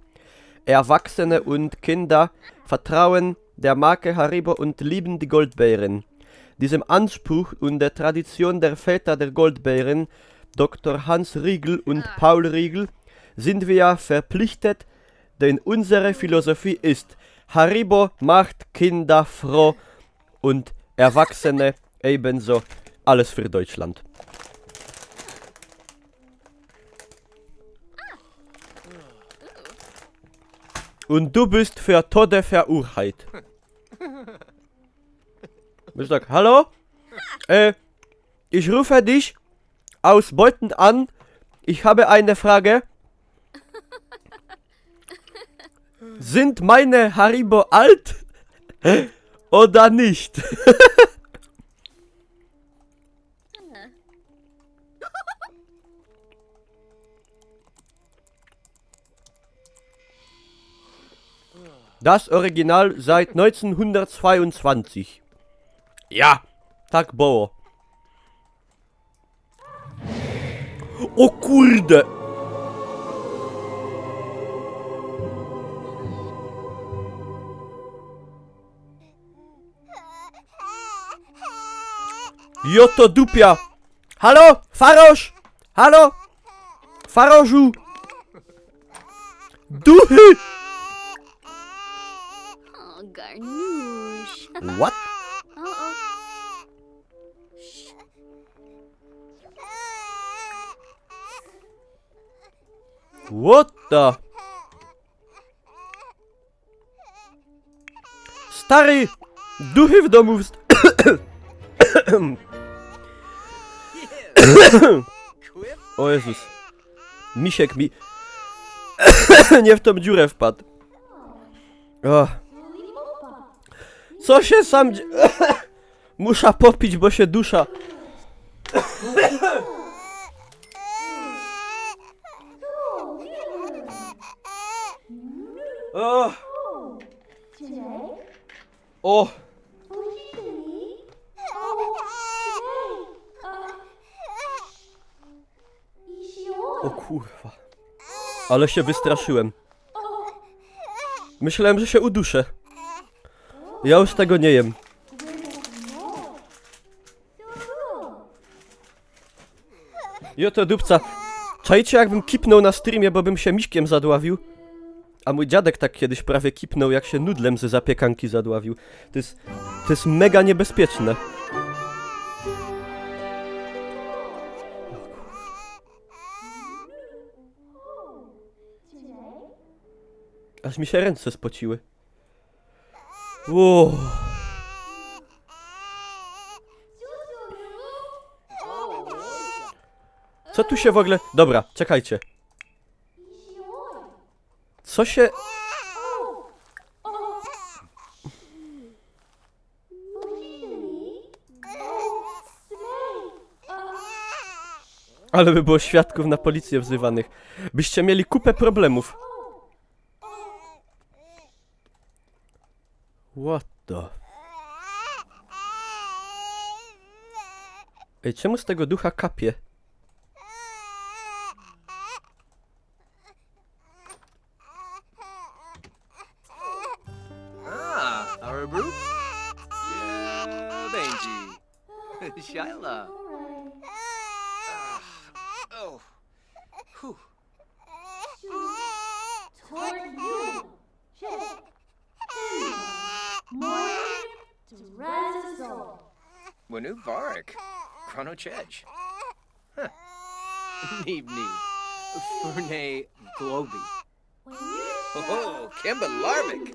Speaker 1: Erwachsene und Kinder vertrauen der Marke Haribo und lieben die Goldbeeren. Diesem Anspruch und der Tradition der Väter der Goldbeeren, Dr. Hans Riegel und Paul Riegel, sind wir verpflichtet, denn unsere Philosophie ist, Haribo macht Kinder froh und Erwachsene ebenso. Alles für Deutschland. Und du bist für Tode verurteilt. Ich sag, hallo? Ich rufe dich aus Beuthen an. Ich habe eine Frage. Sind meine Haribo alt? Oder nicht? Das Original seit 1922. Ja, tak było. O kurde! Joto dupia! Halo? Farosz! Halo? Farożu! Duchy!
Speaker 5: Oh, Garnouche.
Speaker 1: What?
Speaker 5: Uh-oh.
Speaker 1: What the? Stary! Duchy w domu
Speaker 4: Quip.
Speaker 1: O Jezus. Misiek mi... Nie w tą dziurę wpadł. O. Co się sam... Muszę popić, bo się dusza. O. O. O kurwa. Ale się wystraszyłem. Myślałem, że się uduszę. Ja już tego nie jem. Joto dupca. Czajcie, jakbym kipnął na streamie, bo bym się miśkiem zadławił?
Speaker 2: A mój dziadek tak kiedyś prawie kipnął, jak się nudlem ze zapiekanki zadławił. To jest mega niebezpieczne. Aż mi się ręce spociły. Uuu. Co tu się w ogóle... Dobra, czekajcie. Co się... Ale by było świadków na policję wzywanych. Byście mieli kupę problemów. What the... Ej, czemu z tego ducha kapie?
Speaker 4: Ah, Arabu? Yeah, Benji. Shyla. Ah, oh. Whew.
Speaker 6: Toward you. Shit. More to Razazol.
Speaker 4: Wanu Varek. Chrono Chedge. Huh. Neeb Neeb. Ferne Globy.
Speaker 6: When you
Speaker 4: Oh, Kimba Larvik.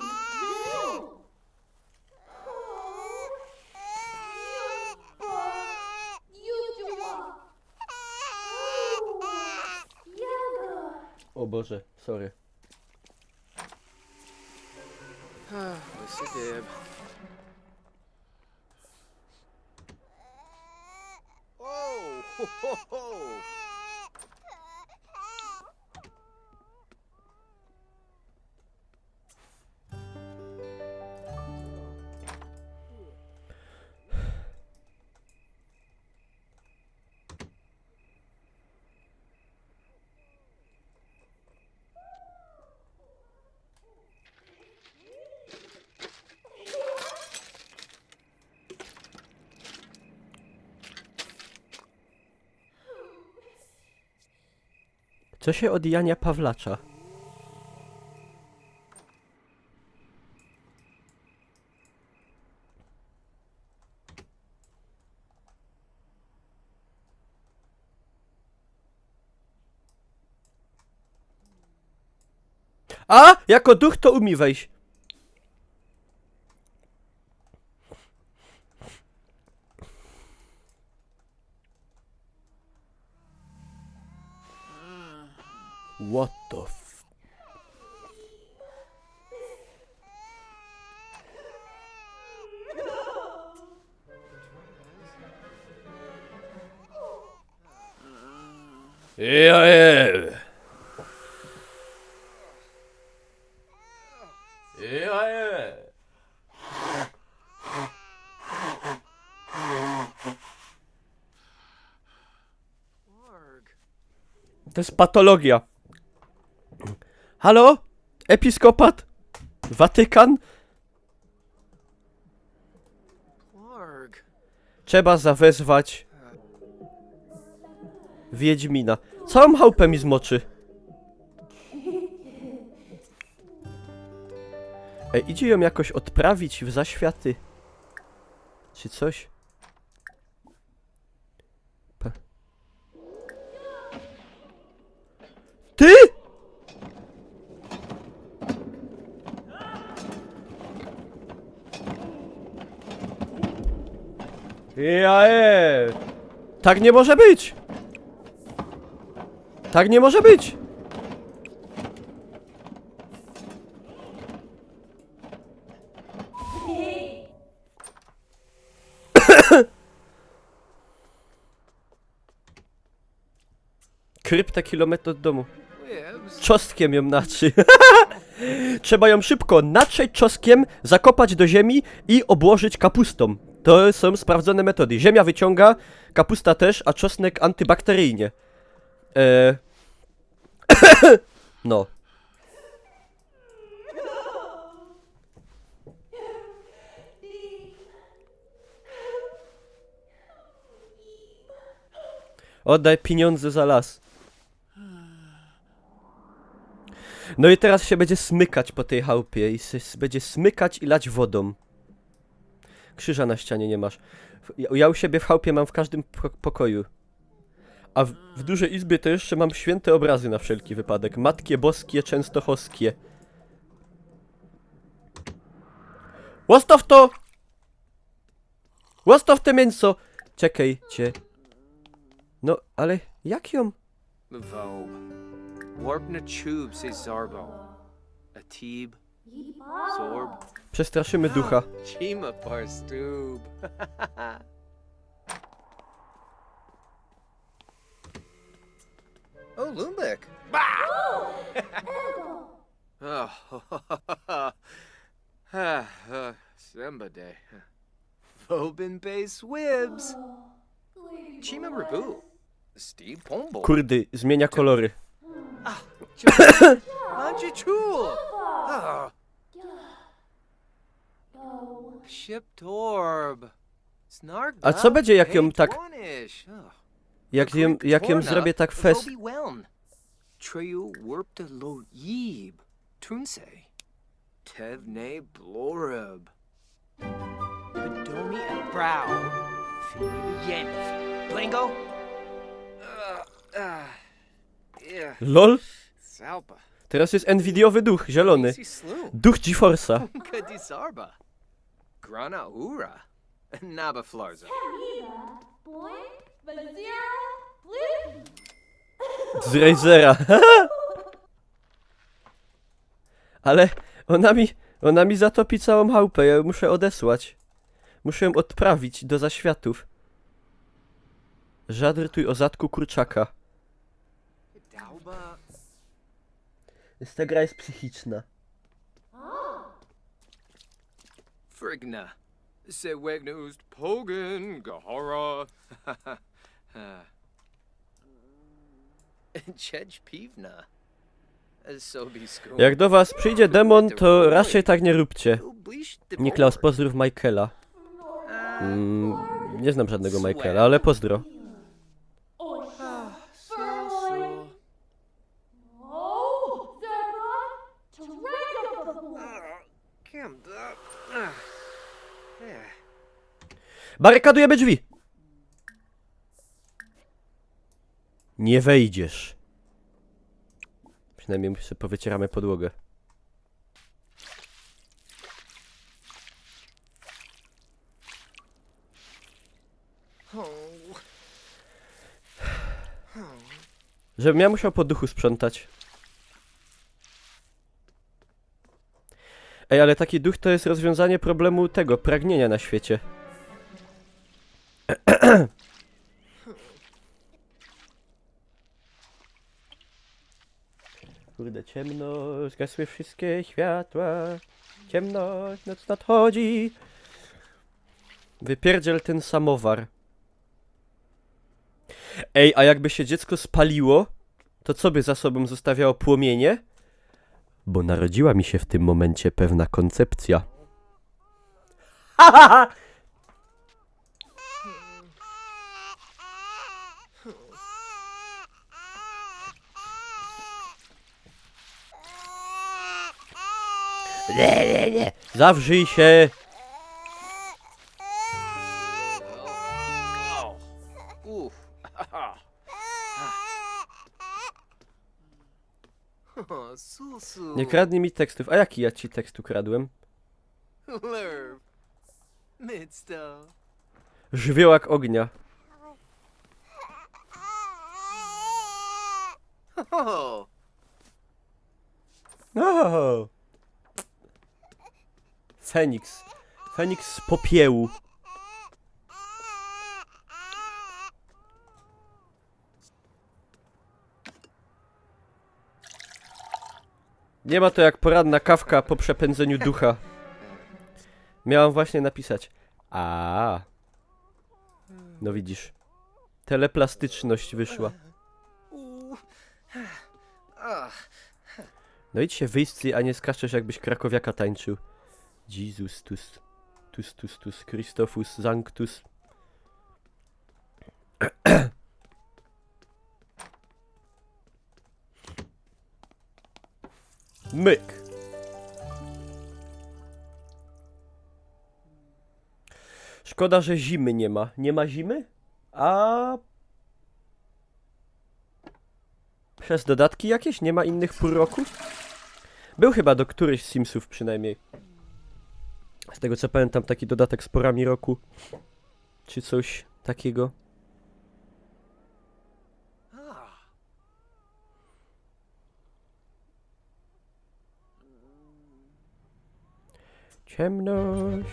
Speaker 2: O Boże, sorry.
Speaker 4: Ah, what's a dib? Oh, ho, ho, ho.
Speaker 2: Co się od Jania Pawlacza? A! Jako duch to umie wejść. What the f... Ja. To jest patologia. Halo? Episkopat? Watykan?
Speaker 4: Larg.
Speaker 2: Trzeba zawezwać Wiedźmina. Całą chałupę mi zmoczy. Ej, idzie ją jakoś odprawić w zaświaty. Czy coś? Ty? Tak nie może być! Tak nie może być! Krypta kilometr od domu.
Speaker 4: Wibs.
Speaker 2: Czosnkiem ją natrzy. Trzeba ją szybko natrzeć czosnkiem, zakopać do ziemi i obłożyć kapustą. To są sprawdzone metody. Ziemia wyciąga, kapusta też, a czosnek antybakteryjnie. No. Oddaj pieniądze za las.
Speaker 1: No i teraz się będzie smykać po tej chałupie i będzie smykać i lać wodą. Krzyża na ścianie nie masz. Ja u siebie w chałupie mam w każdym pokoju. A w dużej izbie to jeszcze mam święte obrazy na wszelki wypadek. Matkie boskie, częstochowskie. Łastaw to! Łastaw te mięso! Czekajcie. No, ale jak ją?
Speaker 4: Vob. Warpna tube say Zarbo. A Teeb. Zorb.
Speaker 1: Przestraszymy ducha.
Speaker 4: Chima Parstoob. Oh, Lumbek. Oh, Simba Day. Vobin Bay Swibs. Chima Rabu. Steve Pombo.
Speaker 1: Kurdy, zmienia kolory.
Speaker 4: Manjichul. Oh. Ship Torb. Snark.
Speaker 1: A co będzie, jak ją tak-
Speaker 4: Twanish. Oh.
Speaker 1: Jak ją zrobię tak fest...
Speaker 4: Vobi Weln. Treyu Warpta Lo Yib. Tunsei. Tevne Blorab. Bedomi and Brow. Finny Yenf. Blango. Yeah.
Speaker 1: LOL?
Speaker 4: Salpa.
Speaker 1: Teraz jest Nvidiowy duch, zielony.
Speaker 4: Easy Sloom.
Speaker 1: Duch GeForce'a.
Speaker 4: Kadisarba. Grana Ura. Naba Flarza.
Speaker 6: Boink, Bazira, Blip.
Speaker 1: Z Razera. Ale ona mi zatopi całą chałupę, ja ją muszę odesłać. Muszę ją odprawić do zaświatów. Żadrtuj o zatku kurczaka.
Speaker 4: Dauba.
Speaker 1: Ta gra jest psychiczna.
Speaker 4: Frigna. Sewegnust Pogan Gahara. Chedge Pivna. Sobi Skoon.
Speaker 1: Jak do was przyjdzie demon, to raczej tak nie róbcie. Niklaus, pozdrów Michaela. Nie znam żadnego Michaela, ale pozdro.
Speaker 6: Oh, Zerba, Taranga.
Speaker 1: Barykadujemy drzwi! Nie wejdziesz. Przynajmniej sobie powycieramy podłogę. Żebym ja musiał po duchu sprzątać. Ej, ale taki duch to jest rozwiązanie problemu tego, pragnienia na świecie. Kurde, ciemno, zgasły wszystkie światła. Ciemność, noc nadchodzi. Wypierdziel ten samowar. Ej, a jakby się dziecko spaliło, to co by za sobą zostawiało płomienie? Bo narodziła mi się w tym momencie pewna koncepcja. Ha, ha, ha! Zawrzyj się!
Speaker 4: Oof. Susu.
Speaker 1: Nie kradnij mi tekstów. A jaki ja ci tekst ukradłem?
Speaker 4: Lerv. Midsta.
Speaker 1: Żywiołak ognia.
Speaker 4: Oh.
Speaker 1: Oh. Feniks. Feniks z popiołu. Nie ma to jak poranna kawka po przepędzeniu ducha. Miałam właśnie napisać. A. No widzisz. Teleplastyczność wyszła. No idź się wyjść, a nie skaczesz jakbyś krakowiaka tańczył. Jezus tus, Christophus, Sanctus. Myk. Szkoda, że zimy nie ma. Nie ma zimy? A... Przez dodatki jakieś? Nie ma innych pół roku? Był chyba do którychś Simsów przynajmniej. Z tego co pamiętam, taki dodatek z porami roku. Czy coś takiego. Ciemność.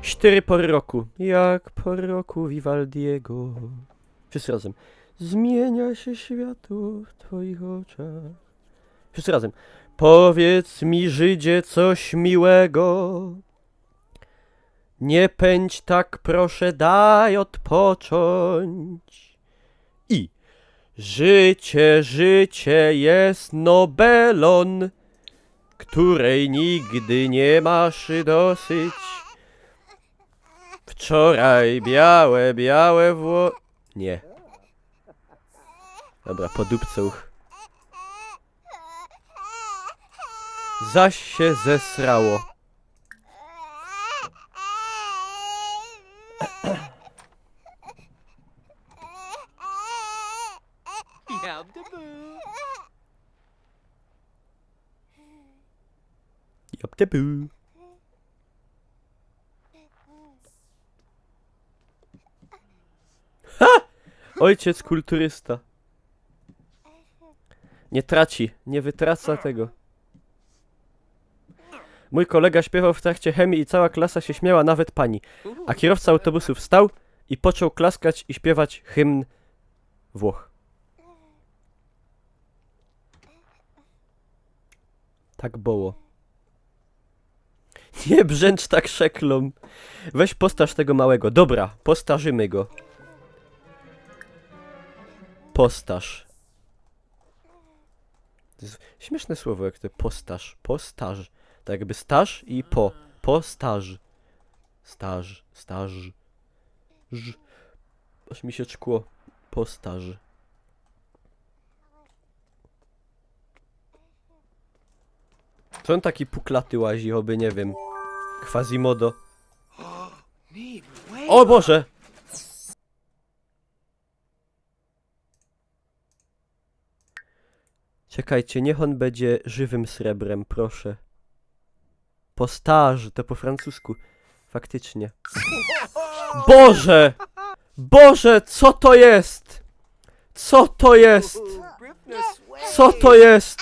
Speaker 1: 4 pory roku. Jak pory roku Vivaldiego. Wszyscy razem. Zmienia się światło w twoich oczach. Wszyscy razem. Powiedz mi, Żydzie, coś miłego. Nie pędź tak, proszę, daj odpocząć. I życie, życie jest Nobelon, której nigdy nie masz dosyć. Wczoraj białe, białe Nie. Dobra, podupcą. Zaś się zesrało. Japtepu. Ha! Ojciec kulturysta. Nie traci, nie wytraca tego. Mój kolega śpiewał w trakcie chemii i cała klasa się śmiała, nawet pani. A kierowca autobusu wstał i począł klaskać i śpiewać hymn Włoch. Tak było. Nie brzęcz tak szeklą. Weź postaż tego małego. Dobra, postarzymy go. Postaż. To jest śmieszne słowo jak to postaż. Postaż. Tak jakby staż i po. Postaż. Staż. Staż. Ż. Aż mi się czkło. Postaż. Co on taki puklaty łazi, oby nie wiem. Quasimodo. O Boże! Czekajcie, niech on będzie żywym srebrem, proszę. Postaż, to po francusku. Faktycznie. Boże! Boże, co to jest? Co to jest? Co to jest?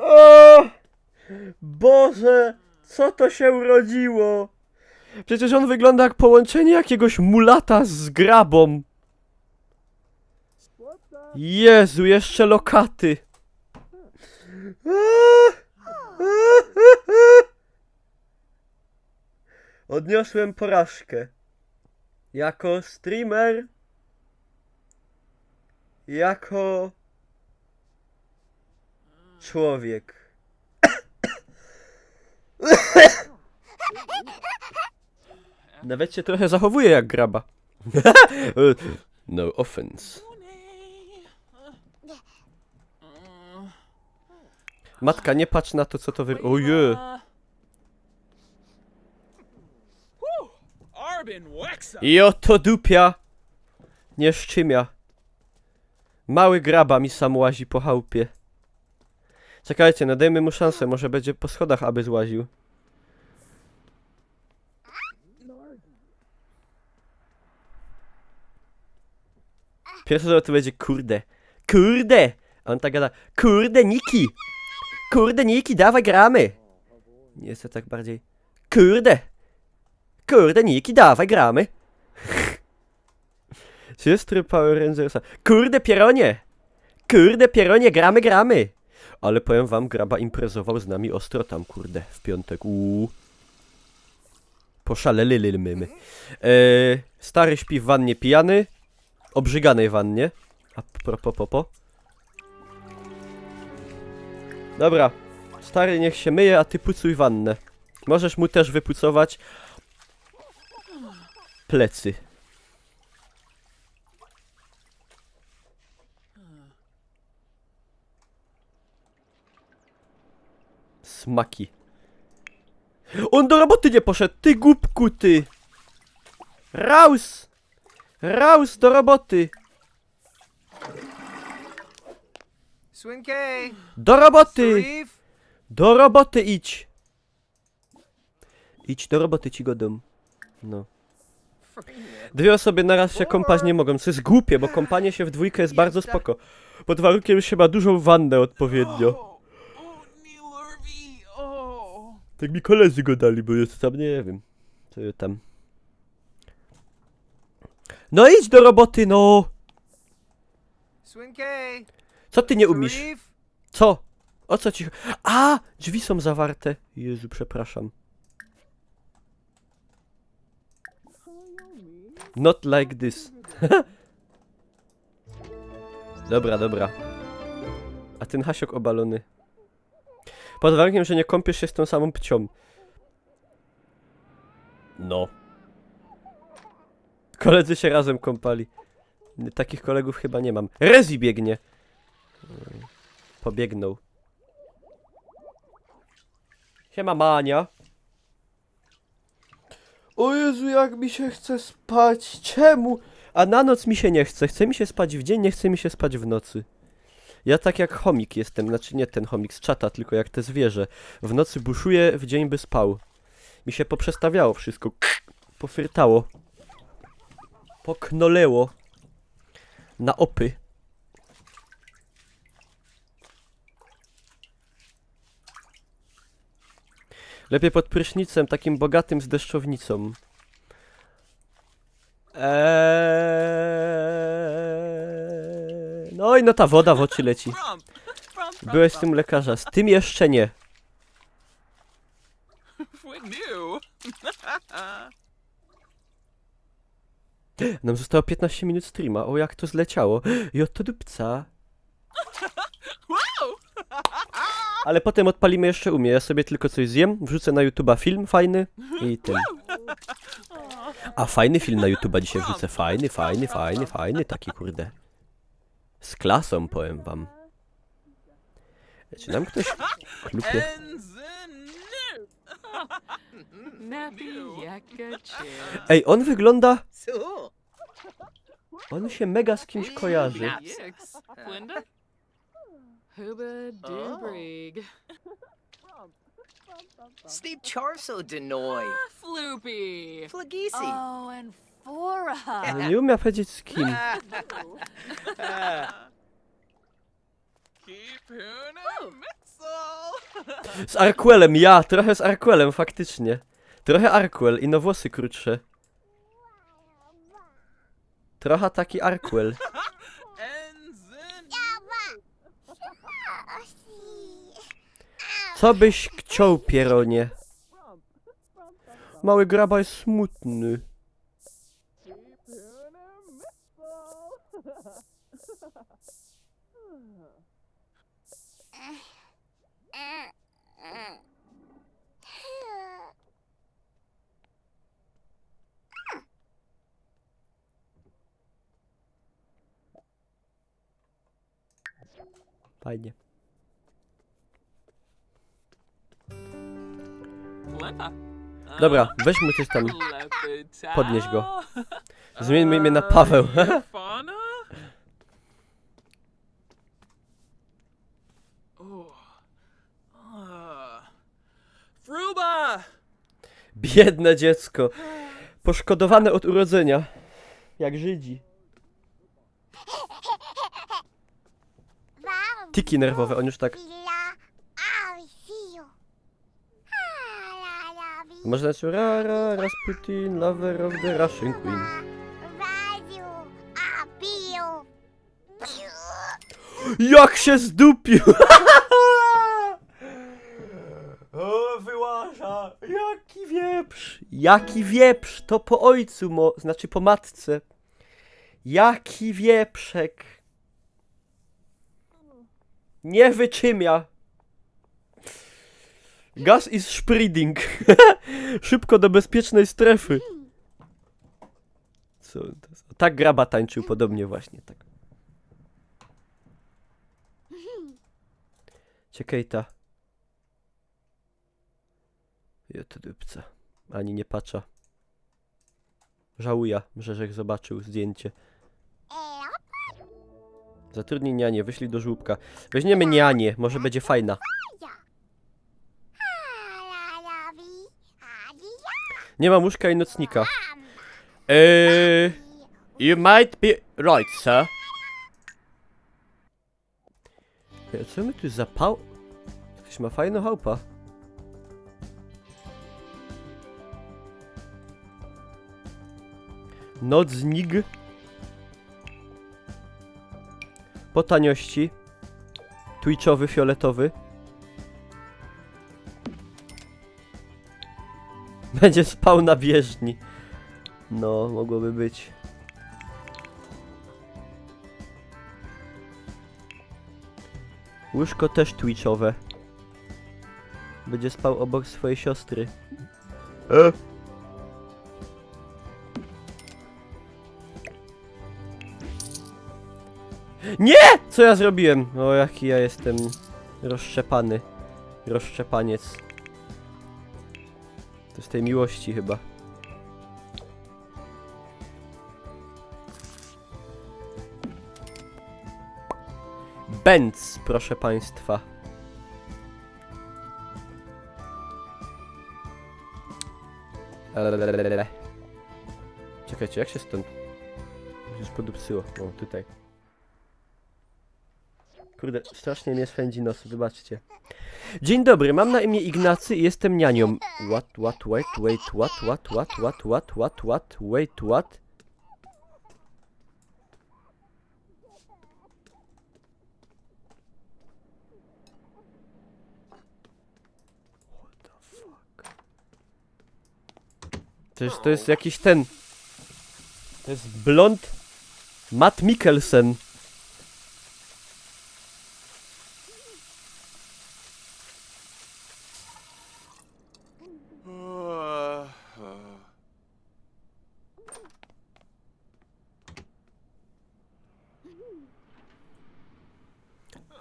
Speaker 1: O! Boże, co to się urodziło? Przecież on wygląda jak połączenie jakiegoś mulata z grabą. Jezu, jeszcze lokaty. Odniosłem porażkę. Jako streamer. Jako człowiek. Nawet się trochę zachowuje jak graba. No offense. Matka, nie patrz na to, co to Ojej. I oto dupia. Nie szczymia. Mały graba mi sam łazi po chałupie. Czekajcie, nadajmy mu szansę, może będzie po schodach, aby złaził. Pierwsze to będzie kurde. Kurde! A on tak gada, kurde Niki! Kurde Niki, dawaj gramy! Nie jest to tak bardziej, kurde! Kurde Niki, dawaj gramy! Siostry Power Rangersa. Kurde Pieronie! Kurde Pieronie, gramy, gramy! Ale powiem wam, graba imprezował z nami ostro tam, kurde, w piątek. Poszalelylmy. Stary śpi w wannie pijany. Obrzyganej wannie. A propos. Dobra. Stary niech się myje, a ty pucuj wannę. Możesz mu też wypucować plecy.
Speaker 2: smaki. On do roboty nie poszedł, ty głupku, ty! Raus! Raus do roboty!
Speaker 7: Swinkay!
Speaker 2: Do roboty!
Speaker 7: Sharif!
Speaker 2: Do roboty idź! Idź do roboty, ci godą. No. Dwie osoby naraz się kąpać nie mogą, co jest głupie, bo kąpanie się w dwójkę jest bardzo spoko. Pod warunkiem, że się ma dużą wannę odpowiednio.
Speaker 3: Oh, oh, knee lurvy. Oh.
Speaker 2: Tak mi koledzy go dali, bo jest tam, nie wiem. Co ja tam. No idź do roboty, no!
Speaker 7: Swinkay!
Speaker 2: Co ty nie umiesz?
Speaker 7: Sharif!
Speaker 2: Co? O co ci... A! Drzwi są zawarte. Jezu, przepraszam. Not like this. Dobra, dobra. A ten hasiok obalony. Pod warunkiem, że nie kąpiesz się z tą samą pcią. No. Koledzy się razem kąpali. Takich kolegów chyba nie mam. Rezi biegnie. Pobiegnął. Siema Mania. O Jezu, jak mi się chce spać. Czemu? A na noc mi się nie chce. Chce mi się spać w dzień, nie chce mi się spać w nocy. Ja tak jak chomik jestem. Znaczy nie ten chomik z czata, tylko jak te zwierzę. W nocy buszuję, w dzień by spał. Mi się poprzestawiało wszystko. Pofyrtało. Poknoleło. Na opy. Lepiej pod prysznicem, takim bogatym z deszczownicą. No i no ta woda w oczy leci.
Speaker 3: Frump. Frump.
Speaker 2: Byłeś z tym u lekarza, z tym jeszcze nie.
Speaker 3: We knew.
Speaker 2: Nam zostało 15 minut streama, o jak to zleciało. I oto dupca.
Speaker 3: Wow.
Speaker 2: Ale potem odpalimy jeszcze u mnie, ja sobie tylko coś zjem, wrzucę na YouTube'a film fajny i tym. A fajny film na YouTube'a dzisiaj wrzucę, fajny, taki kurde. Z klasą, powiem wam. Czy nam ktoś klupie?
Speaker 3: Enzyny.
Speaker 4: Nappy Yakka Chair.
Speaker 2: Ej, on wygląda...
Speaker 7: So.
Speaker 2: On się mega z kimś kojarzy.
Speaker 4: Yix. Flinda? Huba Dubrig.
Speaker 7: Steve Charso Denoy.
Speaker 4: Floopy.
Speaker 7: Flagisi.
Speaker 5: Oh, and Fora.
Speaker 2: No nie umiem powiedzieć z kim.
Speaker 3: Keep hooning Mixel.
Speaker 2: Z Arquelem, ja! Trochę z Arquelem, faktycznie. Trochę Arquel i no włosy krótsze. Trochę taki Arquel.
Speaker 3: Enzyny.
Speaker 2: Co byś chciał, pieronie? Mały graba jest smutny. Fajnie.
Speaker 3: Flinda.
Speaker 2: Dobra, weź mu coś tam.
Speaker 3: Lepy
Speaker 2: Podnieś go.
Speaker 3: towel.
Speaker 2: Zmieńmy imię na Paweł.
Speaker 3: Fauna? Oh. Fruba!
Speaker 2: Biedne dziecko. Poszkodowane od urodzenia. Jak Żydzi. Tiki nerwowe, on już tak... Można znaczy Rara, Rasputin, lover of the Russian Queen. Jak się zdupił! O, wyłaża! Jaki wieprz! Jaki wieprz! To po ojcu, znaczy po matce. Jaki wieprzek! Nie wyczymia! Gas is spreading. Szybko do bezpiecznej strefy. Co to jest? Tak graba tańczył podobnie właśnie, tak. Ciekejta. Dupca. Ani nie patrza. Żałuję, że Rzech zobaczył zdjęcie. Zatrudnij nianię, wyślij do żłóbka. Weźmiemy nianię, może będzie fajna. Nie mam łóżka i nocnika. You might be right, sir. Co my tu zapał? Ktoś ma fajną chałupa. Nocnik. Po taniości. Twitchowy, fioletowy. Będzie spał na bieżni. No, mogłoby być. Łóżko też twitchowe. Będzie spał obok swojej siostry. Nie! Co ja zrobiłem? O, jaki ja jestem rozszczepany. Rozszczepaniec. To z tej miłości chyba. Benz, proszę państwa. Czekajcie, jak się stąd... Już podupsyło. O, tutaj. Kurde, strasznie mnie swędzi nos, wybaczcie. Dzień dobry, mam na imię Ignacy i jestem nianią. Wait. To jest jakiś ten... To jest blond... Matt Mikkelsen.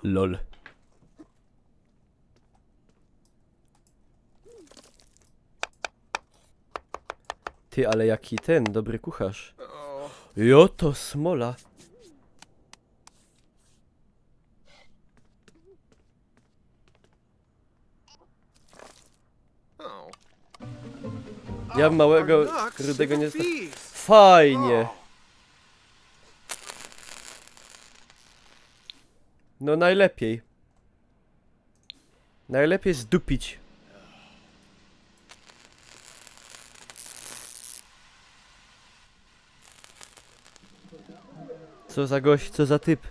Speaker 2: LOL. Ty, ale jaki ten dobry kucharz. Jo, to smola. Ja małego, rudego nie... Fajnie. No najlepiej. Najlepiej zdupić. Co za gość, co za typ.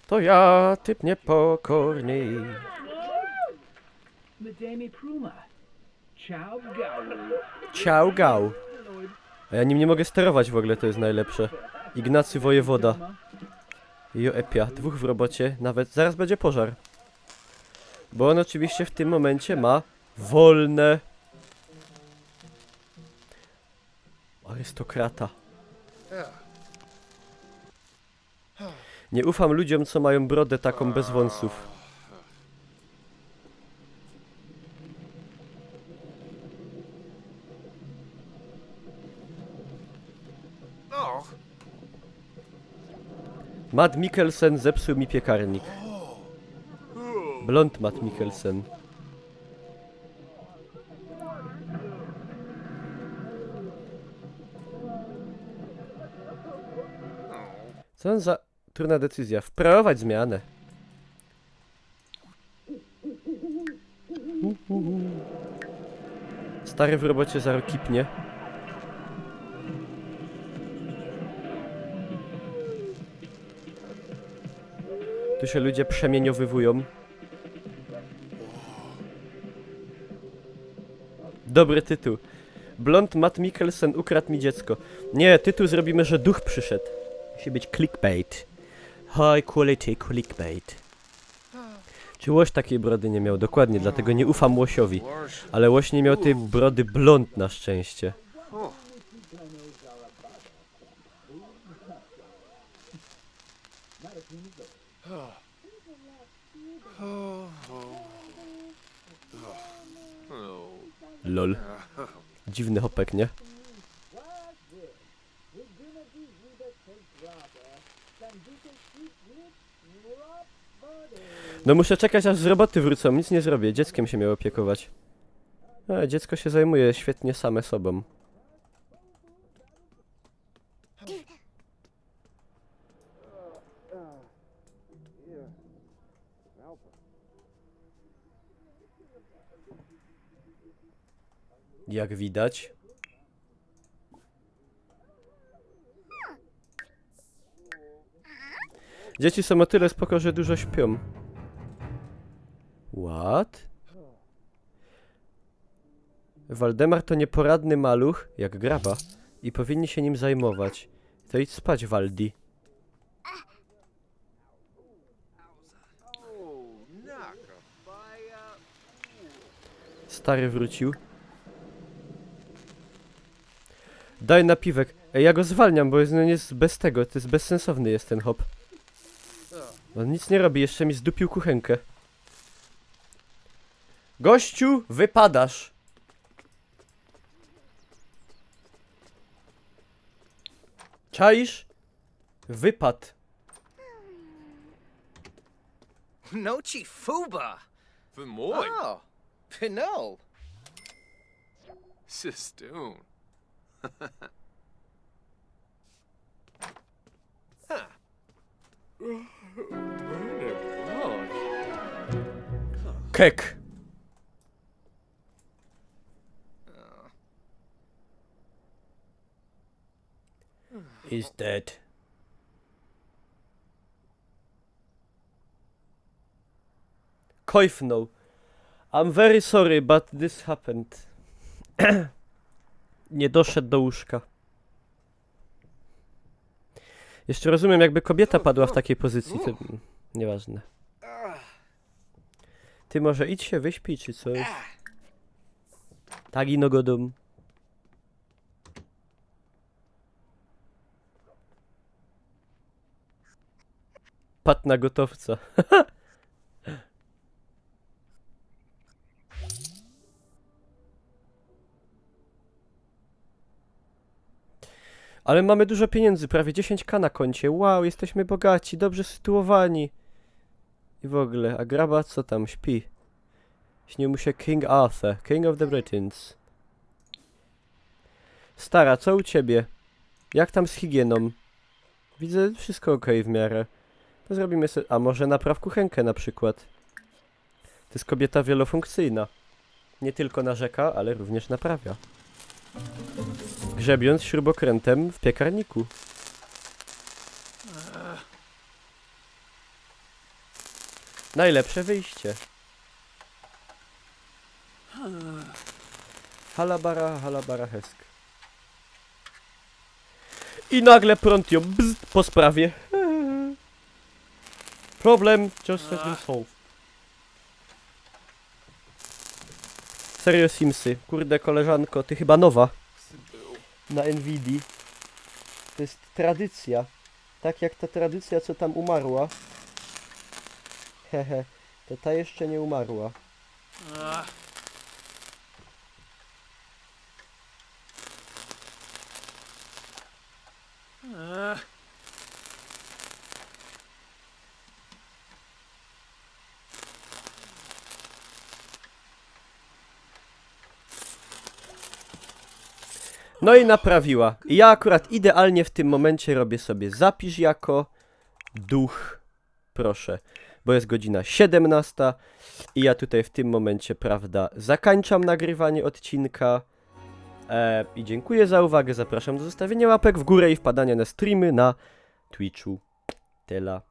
Speaker 2: To ja, typ niepokorny. Ciao gał. A ja nim nie mogę sterować w ogóle, to jest najlepsze. Ignacy wojewoda. Jo epia, dwóch w robocie, nawet zaraz będzie pożar. Bo on oczywiście w tym momencie ma wolne. Arystokrata. Nie ufam ludziom, co mają brodę taką bez wąsów. Matt Mikkelsen zepsuł mi piekarnik. Blond Matt Mikkelsen. Co on za trudna decyzja? Wprowadź zmianę. Stary w robocie zaraz kipnie. Tu się ludzie przemieniowywują. Dobry tytuł. Blond Matt Mikkelsen ukradł mi dziecko. Nie, tytuł zrobimy, że duch przyszedł. Musi być clickbait. High quality clickbait. Czy łoś takiej brody nie miał? Dokładnie, dlatego nie ufam łosiowi. Ale łoś nie miał tej brody blond na szczęście.
Speaker 1: Lol. Dziwny hopek, nie? No muszę czekać aż z roboty wrócą, nic nie zrobię, dzieckiem się miał opiekować. Dziecko się zajmuje świetnie same sobą. Jak widać. Dzieci są o tyle spoko, że dużo śpią. What? Waldemar to nieporadny maluch, jak graba, i powinni się nim zajmować. To idź spać, Waldi. Stary wrócił. Daj napiwek. Ej, ja go zwalniam, bo on jest bez tego, to jest bezsensowny jest ten hop. On nic nie robi, jeszcze mi zdupił kuchenkę. Gościu, wypadasz! Czaisz? Wypad.
Speaker 7: No Chifuba.
Speaker 3: Vermoy.
Speaker 7: Oh, no.
Speaker 3: Sistoon.
Speaker 1: Kek. Is dead. Koifnął. I'm very sorry, but this happened. Nie doszedł do łóżka. Jeszcze rozumiem, jakby kobieta padła w takiej pozycji, to... Nieważne. Ty może idź się wyśpij, czy coś? Tak i nogodą. Pat na gotowca. Ale mamy dużo pieniędzy, prawie 10k na koncie. Wow, jesteśmy bogaci, dobrze sytuowani. I w ogóle, a graba co tam, śpi? Śnił mu się King Arthur, King of the Britons. Stara, co u ciebie? Jak tam z higieną? Widzę wszystko okej w miarę. To zrobimy sobie... A może napraw kuchenkę na przykład? To jest kobieta wielofunkcyjna. Nie tylko narzeka, ale również naprawia. Grzebiąc śrubokrętem w piekarniku. Najlepsze wyjście. Halabara hesk. I nagle prontio, bzz, po sprawie. Problem just has been solved. Serio Simsy. Kurde koleżanko, ty chyba nowa. Na Nvidia. To jest tradycja. Tak jak ta tradycja, co tam umarła. Hehe. To ta jeszcze nie umarła. No i naprawiła. I ja akurat idealnie w tym momencie robię sobie zapisz jako duch. Proszę. Bo jest godzina 17 i ja tutaj w tym momencie, prawda, zakończam nagrywanie odcinka. I dziękuję za uwagę. Zapraszam do zostawienia łapek w górę i wpadania na streamy na Twitchu. Tyle.